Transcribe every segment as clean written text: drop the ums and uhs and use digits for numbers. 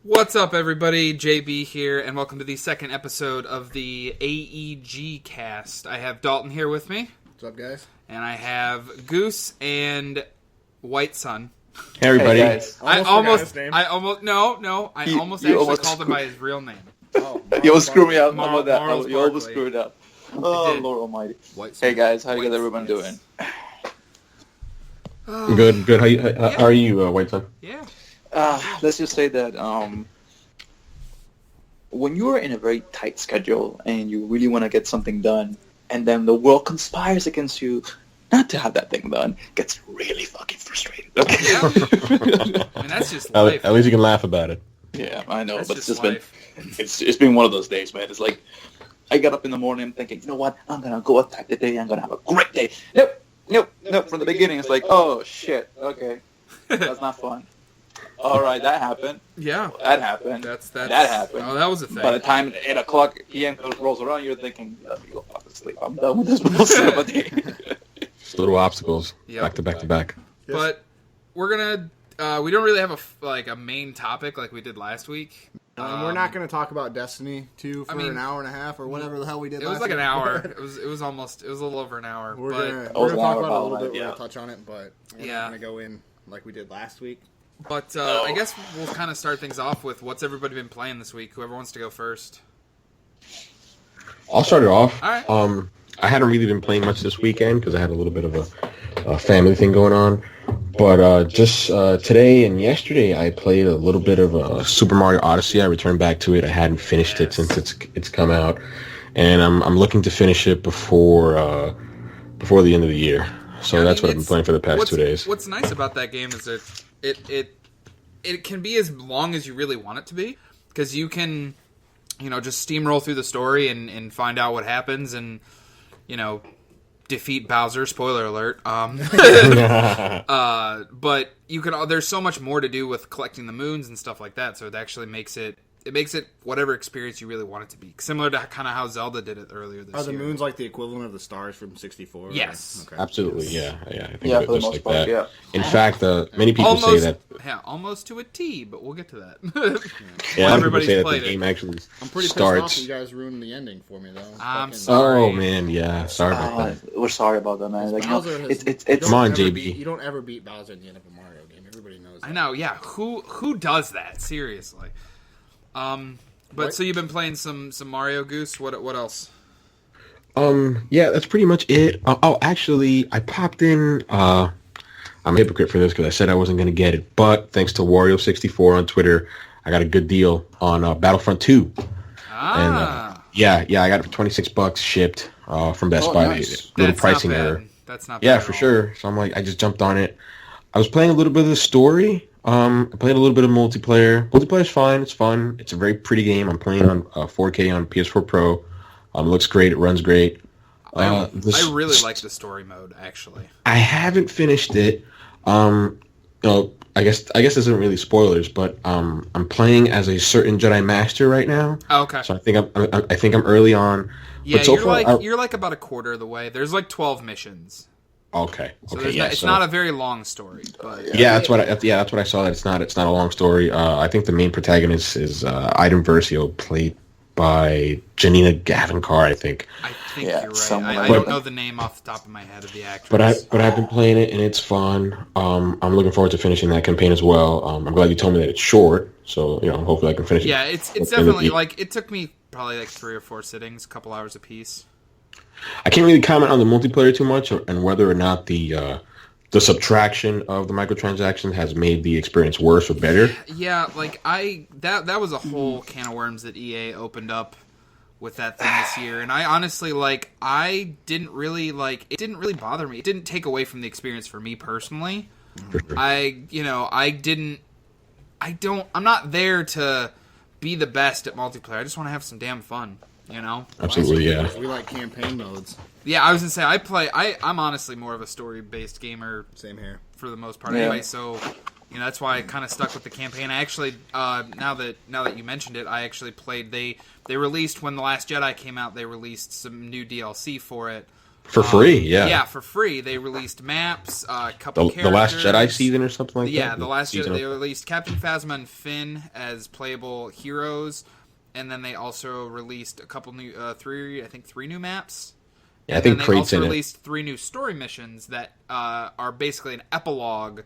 What's up, everybody? JB here, and welcome to the second episode of the AEG Cast. I have Dalton here with me. What's up, guys? And I have Goose and White Sun. Hey, everybody. Hey, guys. I almost almost called him by his real name. Oh, You almost screwed me up. Mar- How about that? Marles You almost Barkley. screwed up. Oh, did. Lord Almighty. White Hey, guys. How White you everyone Sox. doing? Good. How are you, White Sun? Yeah. Let's just say that when you are in a very tight schedule and you really want to get something done, and then the world conspires against you not to have that thing done, gets really fucking frustrating. Okay? Yeah. I mean, that's just life. At least you can laugh about it. Yeah, I know, That's but it's just just been it's been one of those days, man. It's like I get up in the morning thinking, you know what, I'm gonna go attack the day. I'm gonna have a great day. Nope. From the beginning, it's like, oh shit, okay, that's not fun. All right, that happened. Yeah. That happened. That's that happened. Oh, that was a thing. By the time 8 o'clock p.m. rolls around, you're thinking, let me go fucking sleep. I'm done with this bullshit of a day. Just little obstacles, Yep. back to back to back. But we're gonna. We don't really have a main topic like we did last week. We're not going to talk about Destiny 2 for I mean, an hour and a half or whatever the hell we did It was last like an week. hour. It was a little over an hour. We're but going to was talk an hour about it a little about bit. it, We're yeah. going to touch on it, but we're Yeah. not going to go in like we did last week. But I guess we'll kind of start things off with what's everybody been playing this week. Whoever wants to go first. I'll start it off. All right. I hadn't really been playing much this weekend because I had a little bit of a family thing going on. But just today and yesterday, I played a little bit of Super Mario Odyssey. I returned back to it. I hadn't finished it since it's come out, and I'm looking to finish it before the end of the year. So I that's mean, what I've been playing for the past 2 days. What's nice about that game is that it can be as long as you really want it to be, because you can, just steamroll through the story and find out what happens and, defeat Bowser. Spoiler alert. But you can. There's so much more to do with collecting the moons and stuff like that. So it actually makes it whatever experience you really want it to be. Similar to kind of how Zelda did it earlier this year. Are the moons like the equivalent of the stars from 64? Yes. Okay. Absolutely, yeah. I think Yeah, of it for the just most like part, that. yeah. In fact, many people say that. Yeah, almost to a T, but we'll get to that. Yeah, a lot of people everybody's say that the played it. game actually I'm pretty pissed off that starts. you guys ruined the ending for me, though. I'm Fucking- sorry. Oh man, yeah. Sorry about that. We're sorry about that, man. Like, Bowser has- it's you it's Come on, don't ever JB. beat- you don't ever beat Bowser at the end of a Mario game. Everybody knows that. I know, yeah. Who does that? Seriously. But What? so you've been playing some Mario Goose. What else? Yeah, that's pretty much it. Actually, I popped in. I'm a hypocrite for this because I said I wasn't going to get it, but thanks to Wario64 on Twitter, I got a good deal on Battlefront 2. Ah, And yeah, I got it for $26 shipped from Best Oh, Buy. nice. Little that's pricing not bad. error. That's not bad. Yeah, at for all. sure. So I'm like, I just jumped on it. I was playing a little bit of the story. I played a little bit of multiplayer. Multiplayer's fine. It's fun. It's a very pretty game. I'm playing on 4K on PS4 Pro. It looks great. It runs great. I really like the story mode, actually. I haven't finished it. I guess this isn't really spoilers, but I'm playing as a certain Jedi Master right now. Oh, okay. So I think I'm early on. Yeah, but so you're far, you're like about a quarter of the way. There's like 12 missions. Okay. So Okay. it's So- not a very long story, but Yeah, that's what I saw. That it's not a long story. I think the main protagonist is Iden Versio, played by Janina Gavankar, I think. I think Yeah, you're right. someone I like don't that. know the name off the top of my head of the actress. But I've been playing it and it's fun. I'm looking forward to finishing that campaign as well. I'm glad you told me that it's short, so hopefully I can finish it. Yeah, it's at the end of definitely the- like it took me probably like 3 or 4 sittings, a couple hours apiece. I can't really comment on the multiplayer too much and whether or not the subtraction of the microtransactions has made the experience worse or better. Yeah, like that was a whole can of worms that EA opened up with that thing this year, and I honestly it didn't really bother me. It didn't take away from the experience for me personally. For sure. I'm not there to be the best at multiplayer. I just want to have some damn fun, Absolutely, yeah. We like campaign modes. Yeah, I was gonna say I'm honestly more of a story-based gamer Same here. for the most part. Yeah. Anyway, so that's why I kind of stuck with the campaign. I actually now that you mentioned it, I actually played. They released when The Last Jedi came out. They released some new DLC for it. For free, yeah. Yeah, for free. They released maps, a couple The characters. Last Jedi season or something like that? Yeah, the Last Jedi. Season. They released Captain Phasma and Finn as playable heroes, and then they also released a couple new, three new maps. Yeah, I think they Crate's also in released 3 new story missions that are basically an epilogue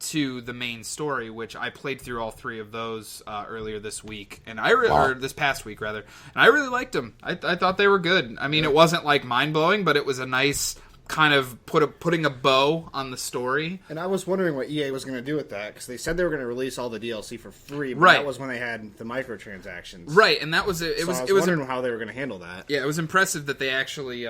to the main story, which I played through all 3 of those earlier this week, and or this past week rather, and I really liked them. I thought they were good. I mean, it wasn't like mind blowing, but it was a nice kind of putting a bow on the story. And I was wondering what EA was going to do with that, because they said they were going to release all the DLC for free, but Right. that was when they had the microtransactions. Right, and that was it. I was wondering how they were going to handle that. Yeah, it was impressive that they actually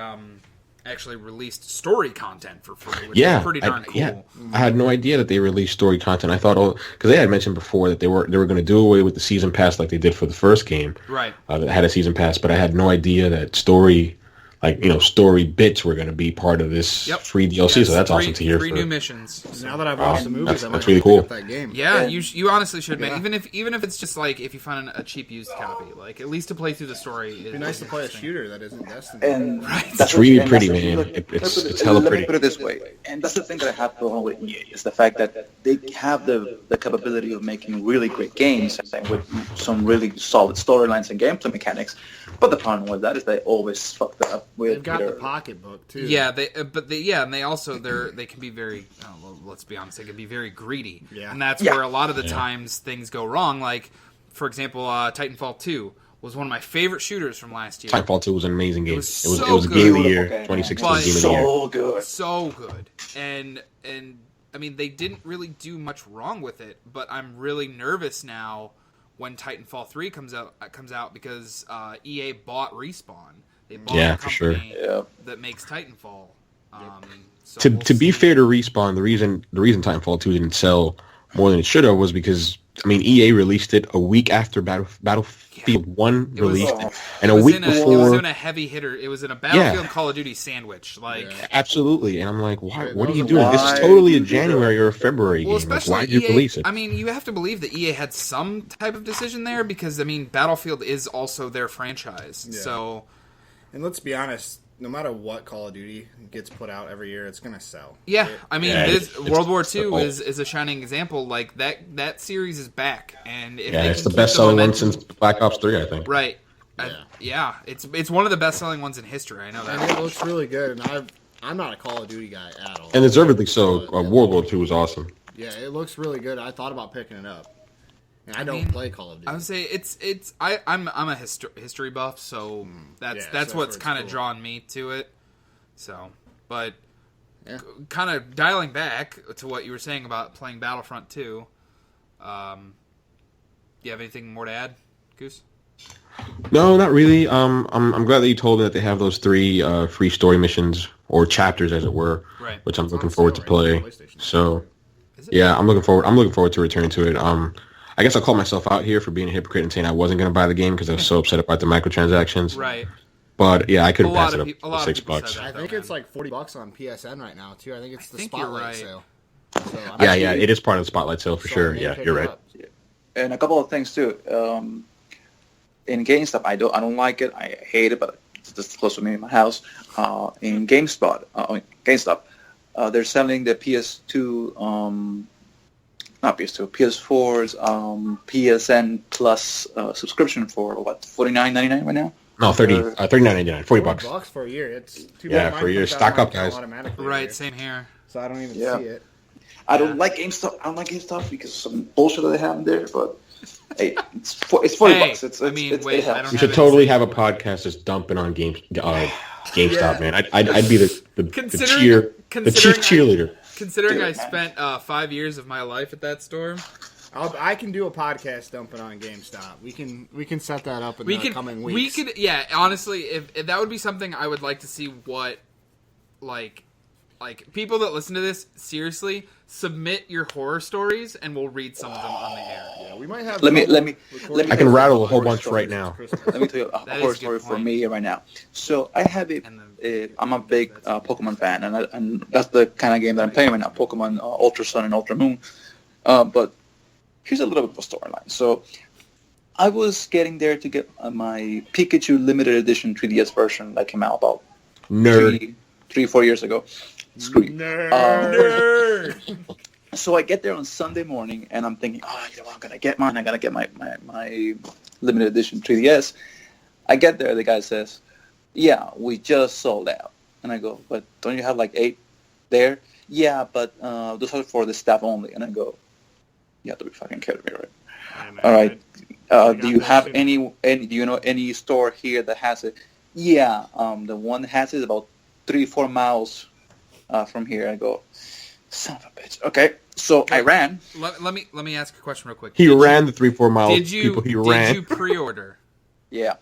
released story content for free, which Yeah, is pretty darn cool. Yeah, I had no idea that they released story content. I thought, because they had mentioned before that they were going to do away with the season pass like they did for the first game. Right. That had a season pass, but I had no idea that story bits were going to be part of this free DLC. So that's awesome to hear. 3 new missions. Now that I've watched the movies, I might really have to cool. pick up that game. Yeah, you honestly should, man. Even if it's just like if you find a cheap used copy, like at least to play through the story. It'd be nice to play a shooter that isn't Destiny. And It's really pretty, man. It's hella Let pretty. me put it this way, and that's the thing that I have going on with EA is the fact that they have the capability of making really great games and with some really solid storylines and gameplay mechanics. But the problem with that is they always fucked it up with They've got their the pocketbook too. Yeah, and they also they can be very. Let's be honest, they can be very greedy. Yeah. And that's where a lot of the times things go wrong. Like, for example, Titanfall 2 was one of my favorite shooters from last year. Titanfall 2 was an amazing game. It was so a game of the good. year, Okay. 2016 But game of the year. so good. So good. And I mean, they didn't really do much wrong with it, but I'm really nervous now when Titanfall 3 comes out because EA bought Respawn. They bought a for sure. company that makes Titanfall. So To we'll to be see. fair to Respawn, the reason Titanfall 2 didn't sell more than it should have was because EA released it a week after Battlefield 1 It was- released, and it a was week in It was before. in a heavy hitter. It was in a Battlefield Call of Duty sandwich. Like, Absolutely, and I'm like, why? Right, What that are you was doing? a This is why totally a you do that. January or a February well, game. Like, especially why did you EA. release it? I mean, you have to believe that EA had some type of decision there because Battlefield is also their franchise. Yeah. So And let's be honest, no matter what Call of Duty gets put out every year, it's gonna sell. yeah, I mean, Yeah, this it's- World War it's II the- is a shining example. Like that series is back, and if Yeah, they it's can the keep best selling one momentum- since Black Ops 3, I think. Right. Yeah. It's one of the best selling ones in history. I know And that. it looks really good. And I'm not a Call of Duty guy at all. And deservedly so. But World War II was awesome. yeah, it looks really good. I thought about picking it up. And I don't mean, play Call of Duty. I would say I'm a history buff, so that's so that's that's what's where it's kind of cool. drawn me to it. So, but Yeah. kind of dialing back to what you were saying about playing Battlefront 2. You have anything more to add, Goose? No, not really. I'm glad that you told me that they have those 3 free story missions or chapters, as it were, Right. which I'm It's looking on forward to sale right now play. on PlayStation. So, Is it? yeah, I'm looking forward to returning to it. I guess I'll call myself out here for being a hypocrite and saying I wasn't going to buy the game because I was so upset about the microtransactions. Right. But yeah, I couldn't A lot pass it of up peop- a lot for of $6. people said I that. think it's like $40 on PSN right now too. I think it's the think you're Spotlight right. sale. So Yeah, it is part of the Spotlight sale for so sure. I'm gonna Yeah, pick you're it right. up. And a couple of things too. In GameStop, I don't like it. I hate it, but it's just close to me in my house. In GameSpot, GameStop, they're selling the PS2, not PS2, PS4's PSN Plus subscription for what, $49.99 right now? No, $39.99, $40. $40 for a year. It's too Yeah, bad mine for a year. comes out Stock of my up, account guys. automatically Right. every Same here. year, so I don't even Yeah. see it. I don't like GameStop. I don't like GameStop because of some bullshit that they have in there. But hey, it's $40. Hey, It's I mean, it wait, helps. I don't We have should it totally saved. have a podcast that's dumping on GameStop, Yeah. man. I'd be the Considering chief cheerleader. Considering Dude, I man. spent 5 years of my life at that store, I can do a podcast dumping on GameStop. We can set that up in the coming weeks. we could, yeah. Honestly, if that would be something I would like to see, what like people that listen to this, seriously, submit your horror stories, and we'll read some of them on the air. Yeah, we might have. Let me- recording I can tell you rattle a a whole horror bunch story. right now. Let me tell you a That is horror a good story for point. me right now. So I have And I'm a big Pokemon fan, and that's the kind of game that I'm playing right now, Pokemon Ultra Sun and Ultra Moon. But here's a little bit of a storyline. So I was getting there to get my Pikachu limited edition 3DS version that came out about Nerd. 3-4 years ago. Screw you. Nerd. So I get there on Sunday morning, and I'm thinking, I'm gonna get mine. I gotta get my limited edition 3DS. I get there, the guy says, "Yeah, we just sold out." And I go, "But don't you have like 8 there?" "Yeah, but those are for the staff only." And I go, "You have to be fucking kidding me, right?" All right. Do you have any? Do you know any store here that has it? "Yeah, the one that has it is about 3-4 miles from here." I go, "Son of a bitch." Okay, so I ran. Let me ask a question real quick. He ran the 3-4 miles. Did you pre-order? Yeah.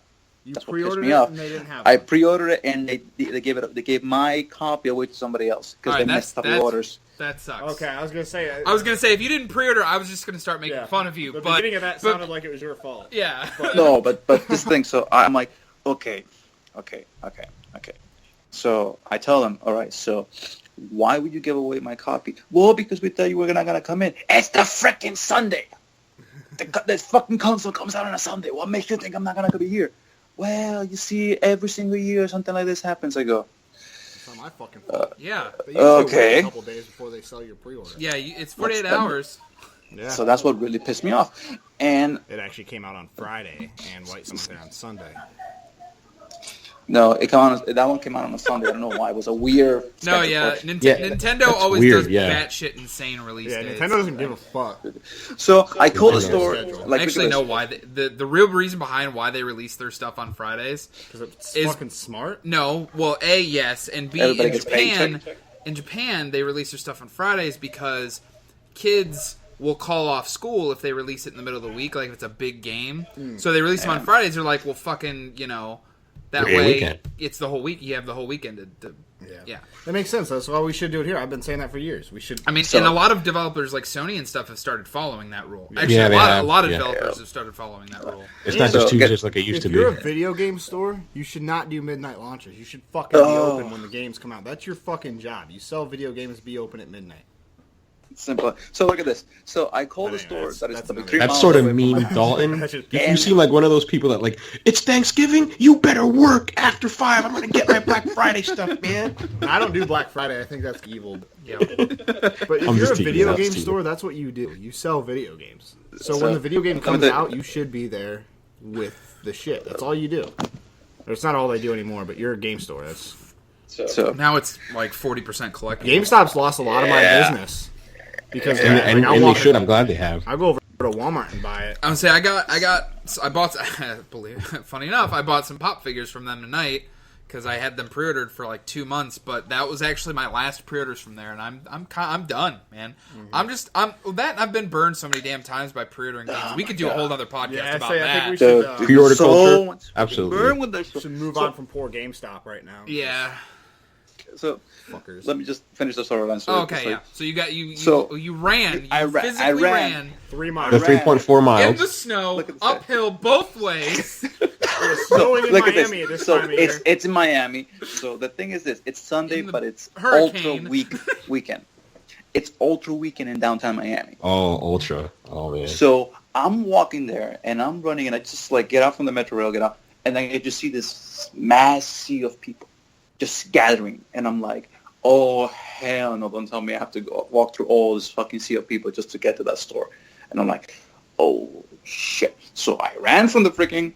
You That's what pre-ordered pissed me it off. and they didn't have I it. pre-ordered it and they gave it. They gave my copy away to somebody else because they messed up the orders. That sucks. Okay, I was gonna say if you didn't pre-order, I was just gonna start making fun of you. The but beginning of that sounded like it was your fault. Yeah. No, but this thing. So I'm like, okay. So I tell them, all right. So why would you give away my copy? Well, because we thought you were not gonna come in. It's the freaking Sunday. This fucking console comes out on a Sunday. What makes you think I'm not gonna be here? Well, you see, every single year something like this happens. I go, It's not my fucking fault. Yeah. They usually Okay. wait a couple days before they sell your pre-order. Yeah, it's 48 hours. Yeah. so that's what really pissed me off. And It actually came out on Friday, and White Summit there on Sunday. no, that one came out on a Sunday. I don't know why. It was a weird. No, schedule yeah. for it. Nintendo that's always weird, does yeah. batshit insane release Yeah, dates. Nintendo doesn't give a fuck. So I called the Nintendo store. schedule. Like, I actually because- know why. The real reason behind why they release their stuff on Fridays Because it's Is- fucking smart. No, well, A, yes, and B, Everybody in gets paid. Japan, Check. in Japan, they release their stuff on Fridays because kids will call off school if they release it in the middle of the week, like if it's a big game. So they release them on Fridays. They're like, well, fucking, that Yeah, way weekend. it's the whole week. You have the whole weekend to yeah. That makes sense. That's why we should do it here. I've been saying that for years. We should. I mean, So- and a lot of developers like Sony and stuff have started following that rule. Actually, Yeah, a they lot have, a lot of yeah. developers have started following that rule. It's not So, just Tuesdays like it used if to be. you're a video game store, you should not do midnight launches. You should fucking be open when the games come out. That's your fucking job. You sell video games, be open at midnight. Simple. So look at this. So I called the store That's- that is that's the not- 3 That's miles sort of away from mean, my house. Dalton. That's just- You seem like one of those people that like, it's Thanksgiving, you better work after 5. I'm gonna get my Black Friday stuff, man. I don't do Black Friday. I think that's evil. Yeah. But if I'm you're just a teasing. video That's game teasing. store, that's what you do. You sell video games. So So, when the video game comes the- out, you should be there with the shit. That's all you do. Or it's not all they do anymore, but you're a game store. That's So Now it's like 40% collectible. GameStop's lost a lot of my Yeah. business because And I'll they walk should. in- I'm glad they have. I go over to Walmart and buy it. I would say I bought. Funny enough, I bought some pop figures from them tonight because I had them pre-ordered for like 2 months. But that was actually my last pre-orders from there, and I'm done, man. I've been burned so many damn times by pre-ordering games. We could do a whole other podcast Yeah, about I that. think we should, Pre-order culture? much Absolutely. burn with that shit. should move on from poor GameStop right now. Yeah. So Fuckers. let me just finish the storyline. Oh, okay. Yeah. So you So, you ran. You I physically ran. ran 3 The miles. ran. 3.4 in miles. the snow, Look at this. uphill both ways. It's snowing in Look at Miami at this So time of year. it's in Miami. So the thing is this: it's Sunday, In the but it's hurricane. weekend. It's ultra weekend in downtown Miami. Oh, ultra. Oh, man. So I'm walking there and I'm running, and I just like get out from the metro rail, get out, and then I just see this mass sea of people just gathering, and I'm like, oh hell no! Don't tell me I have to go walk through all this fucking sea of people just to get to that store. And I'm like, oh shit! So I ran from the freaking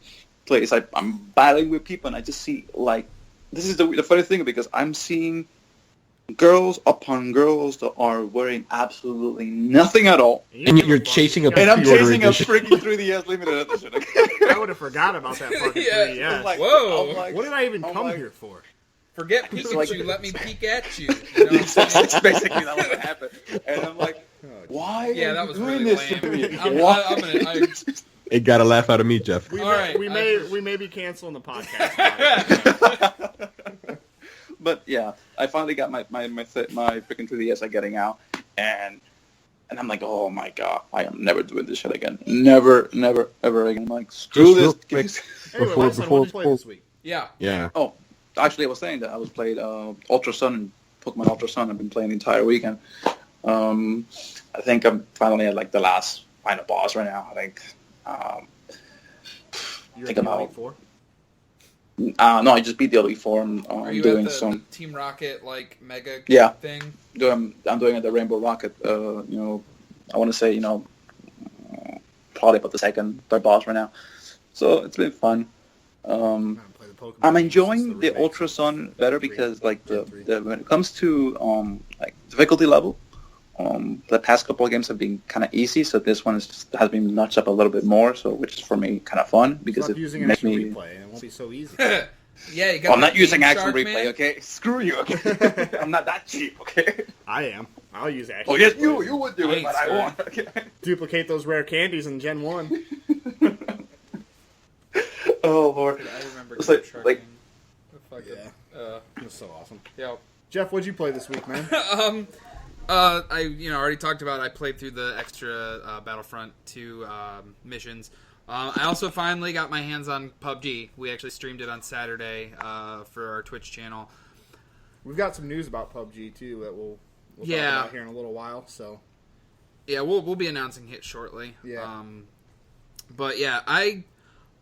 place. I'm battling with people, and I just see like this is the funny thing because I'm seeing girls upon girls that are wearing absolutely nothing at all. And you're chasing a And I'm pre-order chasing a edition. freaking 3DS limited edition. I would have forgot about that fucking Yeah. 3DS. I'm like, Whoa. I'm like- What did I even I'm come like- here for? Forget It's Pikachu. like- Let me peek at you. You know what I'm saying? That's basically that what happened. And I'm like, why Yeah, are that you was doing really this to lame. me? I'm gonna. It got a laugh out of me, Jeff. We All may, right, we may be canceling the podcast. But yeah, I finally got my freaking 3DS getting out, and I'm like, oh my god, I am never doing this shit again. Never, ever again. I'm like, screw Just real this. quick. Anyway, Before- my son, what did you play before- this week? Yeah. Yeah. Oh, actually, I was saying that I was playing Ultra Sun and Pokemon Ultra Sun. I've been playing the entire weekend. I think I'm finally at like the last final boss right now. I think. You're Think in about- Elite 4? No, I just beat the other before. Are you doing at the some. Team Rocket like mega Yeah. thing? I'm doing it the Rainbow Rocket. I want to say probably about the third boss right now. So it's been fun. I'm enjoying the Ultra Sun better because like the when it comes to like difficulty level, the past couple of games have been kind of easy. So this one has been notched up a little bit more. So which is for me kind of fun because Stop it using makes action me. replay and it won't be so easy. Yeah, you got. I'm not using Game action Shark, replay. man. Okay, screw you. Okay, I'm not that cheap. Okay. I am. I'll use action. Oh yes, replay. you would do it, but I Thanks, won't. Okay. Duplicate those rare candies in Gen 1. Oh Lord. I remember It's Game like- Shark. like- Yeah. It was so awesome. Yeah. Jeff, what'd you play this week, man? I already talked about I played through the extra Battlefront 2 missions. I also finally got my hands on PUBG. We actually streamed it on Saturday for our Twitch channel. We've got some news about PUBG too that we'll talk Yeah. about here in a little while. So Yeah, we'll be announcing it shortly. Yeah. But yeah, I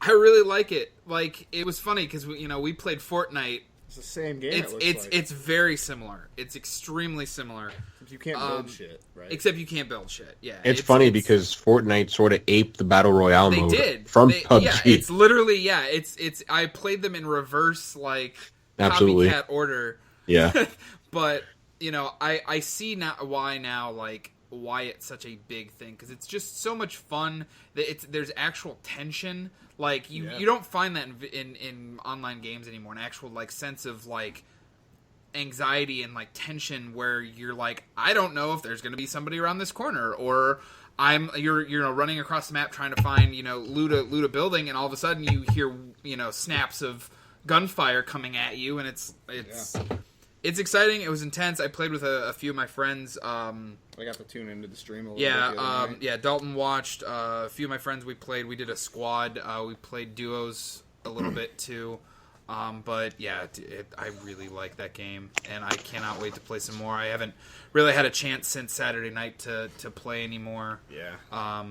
really like it. Like it was funny because we played Fortnite. it's the same game. It's very similar. It's extremely similar. You can't build shit, right? Except you can't build shit. Yeah, It's funny because Fortnite sort of aped the battle royale they mode did from PUBG. Yeah, it's literally it's. I played them in reverse, like Absolutely. copycat order. Yeah. But I see now why it's such a big thing because it's just so much fun. That there's actual tension. Like you don't find that in online games anymore. An actual like sense of like anxiety and like tension where you're like, I don't know if there's going to be somebody around this corner, or you're running across the map trying to find loot a building, and all of a sudden you hear snaps of gunfire coming at you, and it's exciting. It was intense. I played with a few of my friends. I got to tune into the stream a little bit. the other night. Dalton watched. A few of my friends we played. We did a squad. We played duos a little bit too. But yeah, I really like that game, and I cannot wait to play some more. I haven't really had a chance since Saturday night to play anymore. Yeah.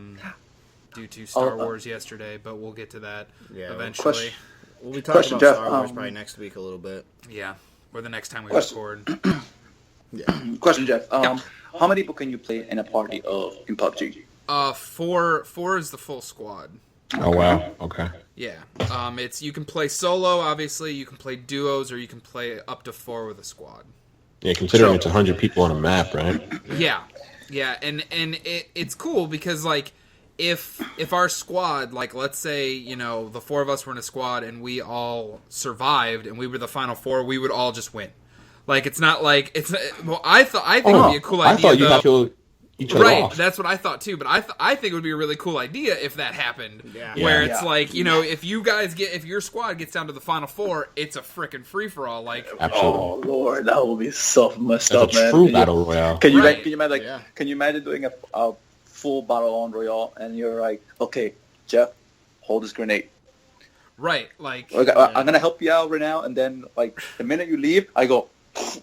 Due to Star Wars yesterday, but we'll get to that eventually. We'll be talking about Jeff, Star Wars probably next week a little bit. Yeah, or the next time we Question. record. Question, Jeff. How many people can you play in a party in PUBG? Four is the full squad. Oh, wow. Okay. Yeah. You can play solo, obviously. You can play duos, or you can play up to 4 with a squad. Yeah, considering it's 100 people on a map, right? Yeah. Yeah, and it's cool because, like, if our squad, like, let's say, the 4 of us were in a squad and we all survived and we were the final 4, we would all just win. Like, it's not like it's. Well, I think it would be a cool idea. I thought you got to kill each other Right, off. that's what I thought too. But I think it would be a really cool idea if that happened. Yeah. Where Yeah. it's like if your squad gets down to the final 4, it's a freaking free for all. Like Absolutely. Oh Lord, that would be so messed That's up, a man. true battle royale. Can you Right. imagine? Yeah. Can you imagine doing a full battle on royale and you're like, okay, Jeff, hold this grenade. right, like Okay, I'm gonna help you out right now, and then like the minute you leave, I go.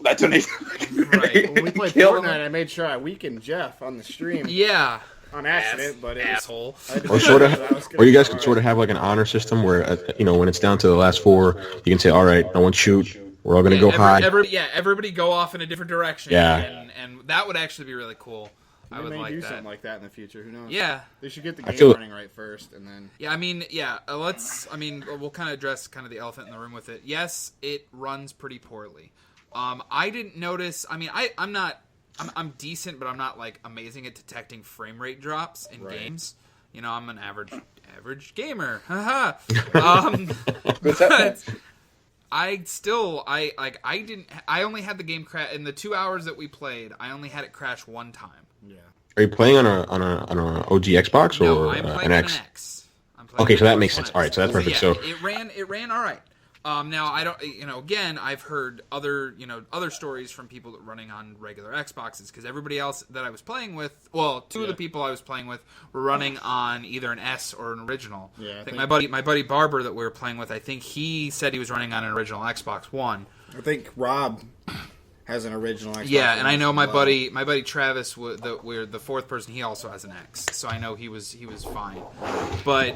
That's an Right. When we played Fortnite, I made sure I weakened Jeff on the stream yeah, on accident, but it was, asshole. Or or you guys could sort of have like an honor system where when it's down to the last 4, you can say, all right, no one shoot. We're all gonna go high. Everybody go off in a different direction. Yeah. and that would actually be really cool. I would may like do that. something like that in the future. Who knows? Yeah. They should get the I game feel- running right first, and then Yeah, I mean, we'll kind of address kind of the elephant in the room with it. Yes, it runs pretty poorly. I didn't notice. I mean, I'm decent, but I'm not like amazing at detecting frame rate drops in Right. games. I'm an average gamer. Haha. But I only had the game crash in the 2 hours that we played. I only had it crash one time. yeah. Are you playing on a OG Xbox No, or I'm playing an on X? an X. I'm playing Okay, on so that an makes X. sense. All right, so that's perfect. Yeah, So it ran all right. Now I don't, again, I've heard other stories from people that running on regular Xboxes because everybody else that I was playing with, well, two of the people I was playing with were running on either an S or an original. Yeah, I think my buddy Barber that we were playing with, I think he said he was running on an original Xbox One. I think Rob has an original Xbox. Yeah, and I know my as well. buddy Travis, we're the 4th person. He also has an X, so I know he was fine. But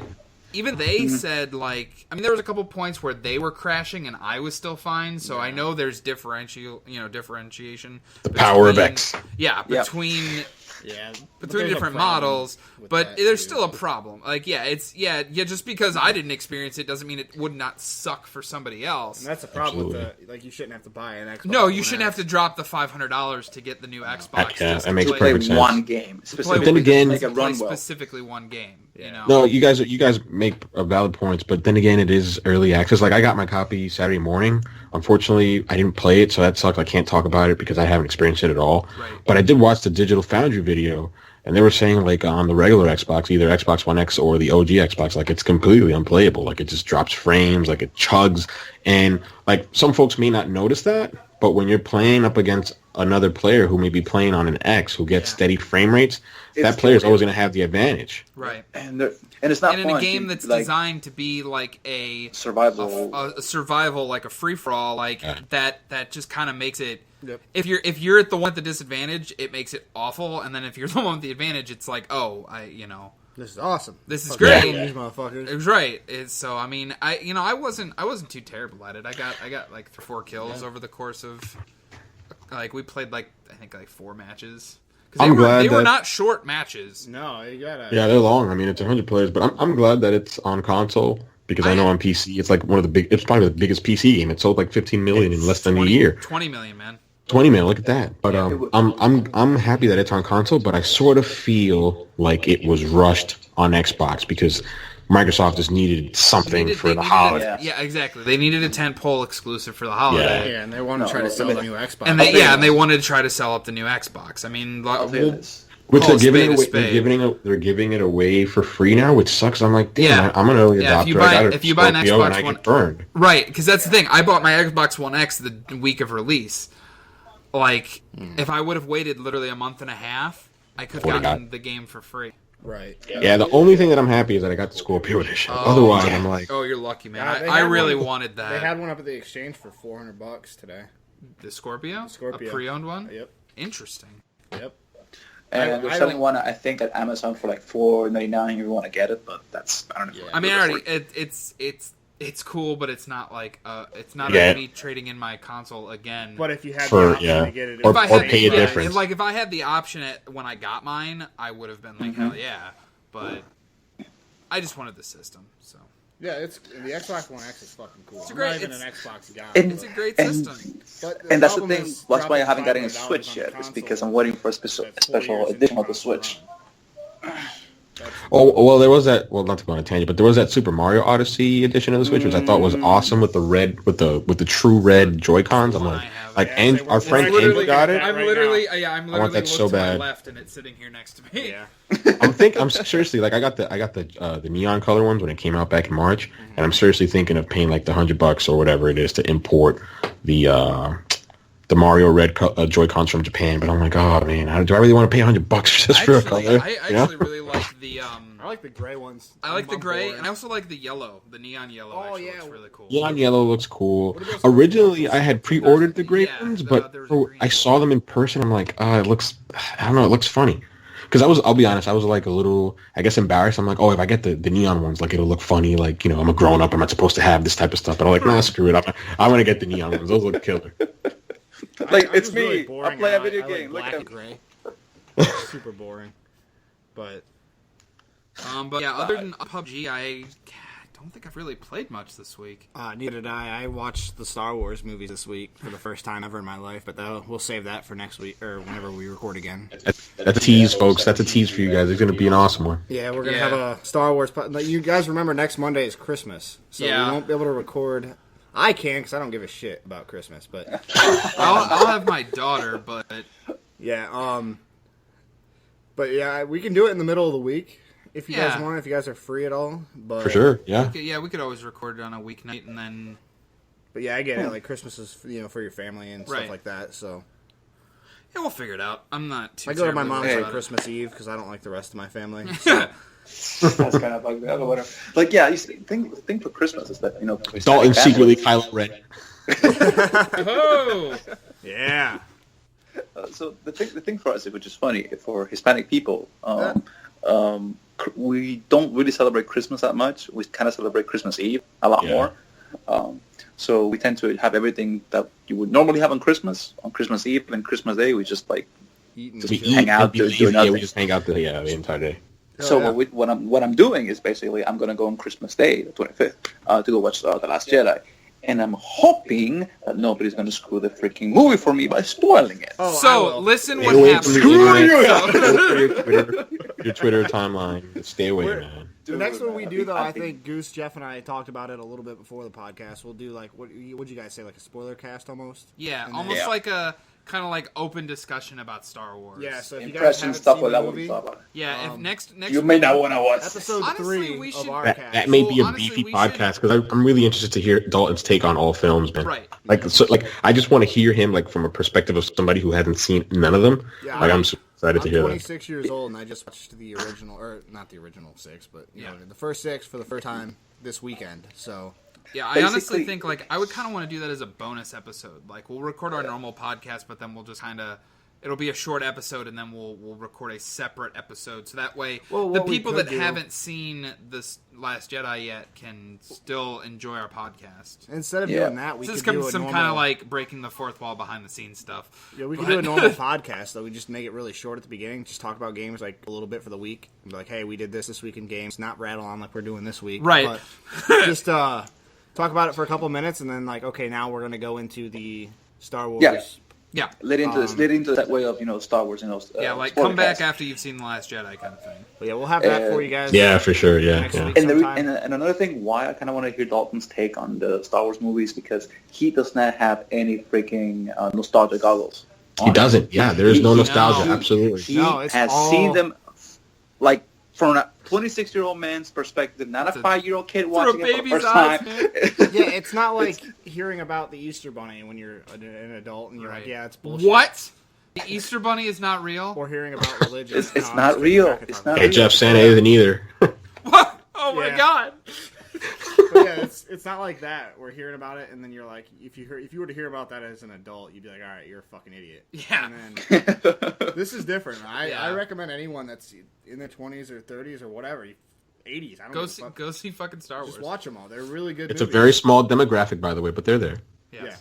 even they said, like, I mean, there was a couple points where they were crashing and I was still fine. So I know there's differentiation. The power of X. Yeah, between there's different a problem models, with but that, there's too. still a problem. Like, just because I didn't experience it doesn't mean it would not suck for somebody else. And that's the problem with like, you shouldn't have to buy an Xbox. No, you One shouldn't X. have to drop the $500 to get the new Xbox. Yeah, just that to makes play- perfect sense. one game. Play, Then again- make it play run well. specifically one game. You know. No, you guys make valid points, but then again, it is early access. Like, I got my copy Saturday morning. Unfortunately, I didn't play it, so that sucks. I can't talk about it because I haven't experienced it at all. Right. But I did watch the Digital Foundry video, and they were saying, like, on the regular Xbox, either Xbox One X or the OG Xbox, like, it's completely unplayable. Like, it just drops frames, like, it chugs. And, like, some folks may not notice that, but when you're playing up against another player who may be playing on an X who gets steady frame rates, that player's always going to have the advantage. Right. And it's not And in fun. a game that's like, designed to be like a survival. a survival, like a free for all, like that just kind of makes it. Yep. If you're at the one at the disadvantage, it makes it awful, and then if you're the one with the advantage, it's like, This is awesome. this is Fucking great. own these motherfuckers. It was right. So I mean, I wasn't too terrible at it. I got like 4 kills over the course of, like, we played like I think like 4 matches. Because they were not short matches. No, you gotta. Yeah, they're long. I mean, it's 100 players, but I'm glad that it's on console because I know on PC it's like it's probably the biggest PC game. It sold like 15 million in less than a year. 20 million, man. 20 million, look at that. But I'm happy that it's on console, but I sort of feel like it was rushed on Xbox because Microsoft just needed something for the holiday. Yeah, exactly. They needed a tentpole exclusive for the holiday. Yeah, and they want to try to sell the new Xbox. And they wanted to try to sell up the new Xbox. I mean, Which call they're giving a it away. spade. They're giving it away for free now, which sucks. I'm like, damn, Yeah. I'm an early Yeah, adopter. if you buy an Scorpio and Xbox I One, get burned. right? Because that's the thing. I bought my Xbox One X the week of release. Like, if I would have waited literally a month and a half, I could have gotten the game for free. Right. Yeah, the only thing that I'm happy is that I got the Scorpio edition. Otherwise, I'm like, Oh, you're lucky, man. They I had really one- wanted that. They had one up at the exchange for $400 today. The Scorpio? Scorpio. A pre-owned one? Yep. Interesting. Yep. And they're selling one, I think, at Amazon for like $4.99 if you want to get it, but that's, I don't know. I mean, it's cool, but it's not like it's not me trading in my console again. But if you had For- the option yeah. to get it, Or if I had pay a difference. If I had the option when I got mine, I would have been like, hell yeah. But I just wanted the system, so. yeah, the Xbox One X is fucking cool. It's I'm great. not even It's- an Xbox guy. It's a great system. But And that's the problem thing. is That's why I dropping haven't gotten a $500 Switch on yet. It's console because I'm waiting for a special at 4 years into edition of the the Switch. run. oh well, there was that. Well, not to go on a tangent, but there was that Super Mario Odyssey edition of the Switch, which I thought was awesome with the red, with the true red Joy Cons. I'm like, Yeah, and they were- our we're friend actually Andrew looking got at it. that I'm right literally, now. I'm literally that so looked to my bad. left, and it's sitting here next to me. Yeah. I'm seriously like I got the neon color ones when it came out back in March, and I'm seriously thinking of paying like the $100 or whatever it is to import the Mario Red Joy Cons from Japan. But I'm like, oh man, do I really want to pay $100 just for a color? I You know? actually really like the. I like the gray ones. I like the I'm gray, bored. and I also like the yellow. The neon yellow Oh, actually yeah. looks really cool. Neon yellow looks cool. What about Originally, I had pre-ordered the gray Yeah, ones, the- but there was a green I saw them in person. I'm like, it looks, I don't know, it looks funny. Because I'll be honest, I was like a little, I guess, embarrassed. I'm like, if I get the neon ones, like it'll look funny. Like, I'm a grown up. I'm not supposed to have this type of stuff. But I'm like, nah, screw it. I'm gonna get the neon ones. Those look killer. Like, I'm it's just really me. boring I play a and video I game. Like Look black at and gray. Super boring. But But yeah, other than PUBG, I don't think I've really played much this week. neither did I. I watched the Star Wars movies this week for the first time ever in my life. But we'll save that for next week or whenever we record again. That's a tease, folks. That's a tease for you guys. It's gonna be an awesome one. Yeah, we're gonna Yeah. have a Star Wars. You guys remember next Monday is Christmas, so Yeah. we won't be able to record. I can because I don't give a shit about Christmas, but I'll have my daughter, but yeah, but yeah, we can do it in the middle of the week if you guys Yeah. want. If you guys are free at all, but For sure, yeah. we could always record it on a weeknight and then. But yeah, I get it. Like Christmas is for your family and Right. stuff like that. So Yeah, we'll figure it out. I'm not too. I go to my terribly mom's worried on about it. Christmas Eve because I don't like the rest of my family. So. That's kind of like that, but whatever. Like, yeah, the thing for Christmas is that, Dalton Hispanic secretly families- Kylo Ren. Oh, Yeah. So the thing for us, which is funny, for Hispanic people, we don't really celebrate Christmas that much. We kind of celebrate Christmas Eve a lot more. So we tend to have everything that you would normally have on Christmas Eve and Christmas Day. We just like hang out, do nothing. We just hang out the entire day. So what I'm doing is basically I'm gonna go on Christmas Day, the 25th, to go watch The Last Jedi, and I'm hoping that nobody's gonna screw the freaking movie for me by spoiling it. Listen what happened. Your Twitter timeline. Stay away, man. The next one we do, though, I think Goose, Jeff, and I talked about it a little bit before the podcast. We'll do like what'd you guys say, like a spoiler cast almost? Yeah, almost like a kind of like open discussion about Star Wars. Yeah, so if you guys haven't seen the movie, if next you may not want to watch episode 3 of our cast. That may be a beefy podcast because I'm really interested to hear Dalton's take on all films, man. Right. Like I just want to hear him like from a perspective of somebody who hasn't seen none of them. Yeah, like I'm so excited to hear that. I'm 26 years old and I just watched the original, or not the original 6, but you know, the first 6 for the first time this weekend. So. Yeah, I honestly think like I would kind of want to do that as a bonus episode. Like we'll record our normal podcast, but then we'll just kind of it'll be a short episode, and then we'll record a separate episode. So that way, the people that haven't seen this Last Jedi yet can still enjoy our podcast. Instead of doing that, we could do some kind of like breaking the fourth wall behind the scenes stuff. Yeah, we could do a normal podcast though. We just make it really short at the beginning. Just talk about games like a little bit for the week. And be like, hey, we did this week in games. Not rattle on like we're doing this week, right? But just talk about it for a couple minutes, and then like, okay, now we're going to go into the Star Wars. Yeah. Lead into that way of Star Wars. Like come back after you've seen The Last Jedi kind of thing. But yeah, we'll have that for you guys. Yeah, for sure. Yeah. And another thing why I kind of want to hear Dalton's take on the Star Wars movies because he does not have any freaking nostalgia goggles. He doesn't. Yeah, there is no nostalgia. Absolutely. He has seen them like from a 26-year-old man's perspective, not a 5-year-old kid watching it for the first time. Yeah, it's not like hearing about the Easter Bunny when you're an adult and you're like, yeah, it's bullshit. What? The Easter Bunny is not real? Or hearing about religion. It's not real. It's not real. Hey, Jeff, Santa isn't either. What? Oh my God. But yeah, it's not like that. We're hearing about it, and then you're like, if you were to hear about that as an adult, you'd be like, all right, you're a fucking idiot. Yeah. And then this is different. I recommend anyone that's in their 20s or 30s or whatever, 80s. I don't go see fucking Star Wars. Just watch them all. They're really good. It's a very small demographic, by the way, but they're there. Yes. Yeah.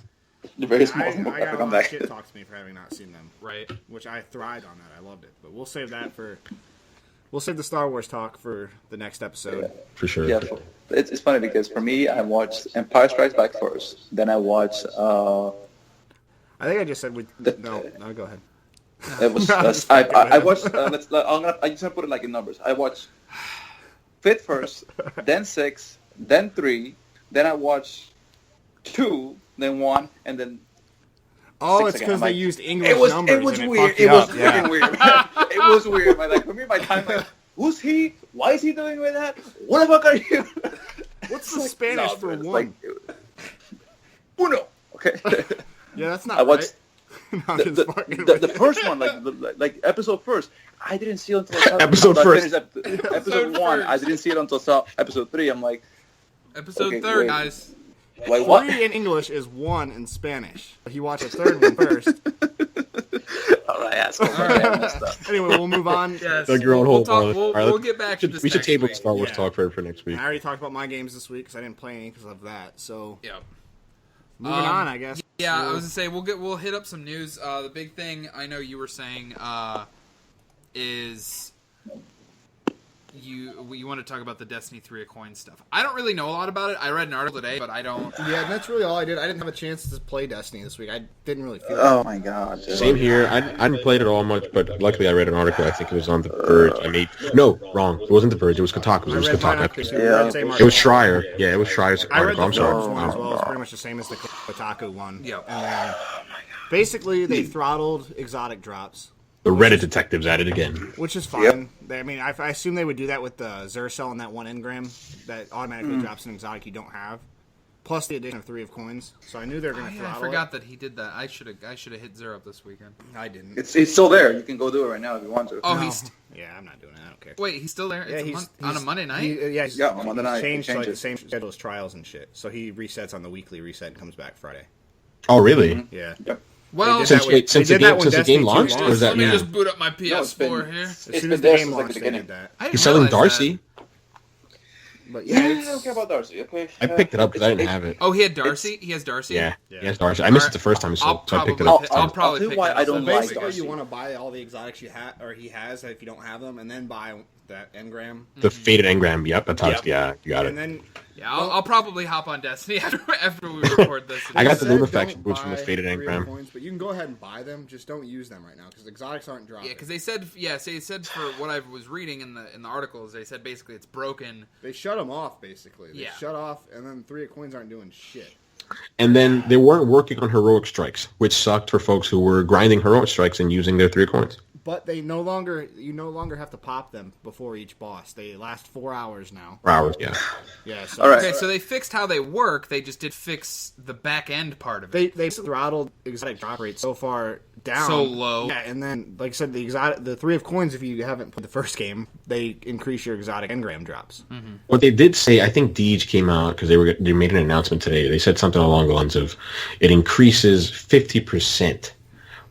They're very small. I got a lot of shit talked to me for having not seen them. Right. Which I thrived on that. I loved it. But we'll save that for. We'll save the Star Wars talk for the next episode. For sure. Yeah, it's funny because for me, I watched Empire Strikes Back first. Then I watched. I think I just said no, go ahead. It was. I watched. I'm just gonna put it like in numbers. I watched Fifth first, then 6, then 3, then I watched 2, then 1, and then. Oh, it's because they used English numbers. It was weird. It was freaking weird. It was weird. Like for me, my time, like, who's he? Why is he doing with that? What the fuck are you? What's the Spanish for one? Uno. Okay. Yeah, that's not. I watched the first one, like episode first. I didn't see it until episode first. Episode 1. I didn't see it until episode 3. I'm like, episode 3, guys. Like what? 3 in English is 1 in Spanish. If you watch a third one first. All right, asshole. Anyway, we'll move on. Yes. Dug your own hole. We'll get back to this. We should table week. Star Wars talk for next week. I already talked about my games this week because I didn't play any because of that. So yeah. Moving on, I guess. Yeah, I was gonna say we'll hit up some news. The big thing I know you were saying is you want to talk about the Destiny 3 coin stuff. I don't really know a lot about it. I read an article today, but I don't. Yeah, that's really all I did. I didn't have a chance to play Destiny this week. I didn't really feel. Oh my god. Same here. I hadn't played it all much, but luckily I read an article. I think it was on The Verge. No, wrong. It wasn't The Verge. It was Kotaku. It was Kotaku. It was Schreier. Yeah, it was Schreier's article. I'm sorry. One as well. It's pretty much the same as the Kotaku one. Yeah. And then basically they throttled exotic drops. The Reddit detectives at it again. Which is fine. Yep. I mean, I assume they would do that with the Zercell and that 1 engram that automatically drops an exotic you don't have. Plus the addition of 3 of coins. So I knew they were going to throttle I forgot that he did that. I should have hit 0 up this weekend. I didn't. It's still there. You can go do it right now if you want to. Oh, no. he's... Yeah, I'm not doing it. I don't care. Wait, he's still there? Yeah, it's on a Monday night? On Monday night. Changed like the same schedule as trials and shit. So he resets on the weekly reset and comes back Friday. Oh, really? Yeah. Yep. Well, Since They the did that when game Destiny 2 launched, or is let that me new? just boot up my No, it's been- PS4 here. As It's soon been as the there game since, like, launched, the they did beginning. that. I didn't He's selling realize Darcy. that. But Yeah, yeah, I don't care about Darcy. Okay. I picked it up because I didn't have it. Oh, he had Darcy. He has Darcy. Yeah, Yeah. he has Darcy. I missed Alright. it the first time he sold, I'll so I picked it probably up. I'll I'll probably tell you pick why it up. I don't so like basically, Darcy. you want to buy all the exotics he has if you don't have them, and then buy that engram. The faded engram. Yep, that's how. Yep. Yeah, you got And it. then Yeah, I'll probably hop on Destiny after we record this. I got the They said lutefaction don't boots from the buy faded 3 engram. coins, but you can go ahead and buy them. Just don't use them right now because exotics aren't dropping. Yeah, because they said for what I was reading in the articles, they said basically it's broken. They shut them off basically. They Yeah. shut off, and then 3 of coins aren't doing shit. And then they weren't working on heroic strikes, which sucked for folks who were grinding heroic strikes and using their 3 coins. But you no longer have to pop them before each boss. They last 4 hours now. For hours, yeah. Yeah. So All right. Okay, so they fixed how they work. They just did fix the back end part of it. They throttled exotic drop rate so far down, So low. Yeah, and then like I said, the 3 of coins. If you haven't played the first game, they increase your exotic engram drops. What they did say, I think Deej came out because they made an announcement today. They said something along the lines of it increases 50%,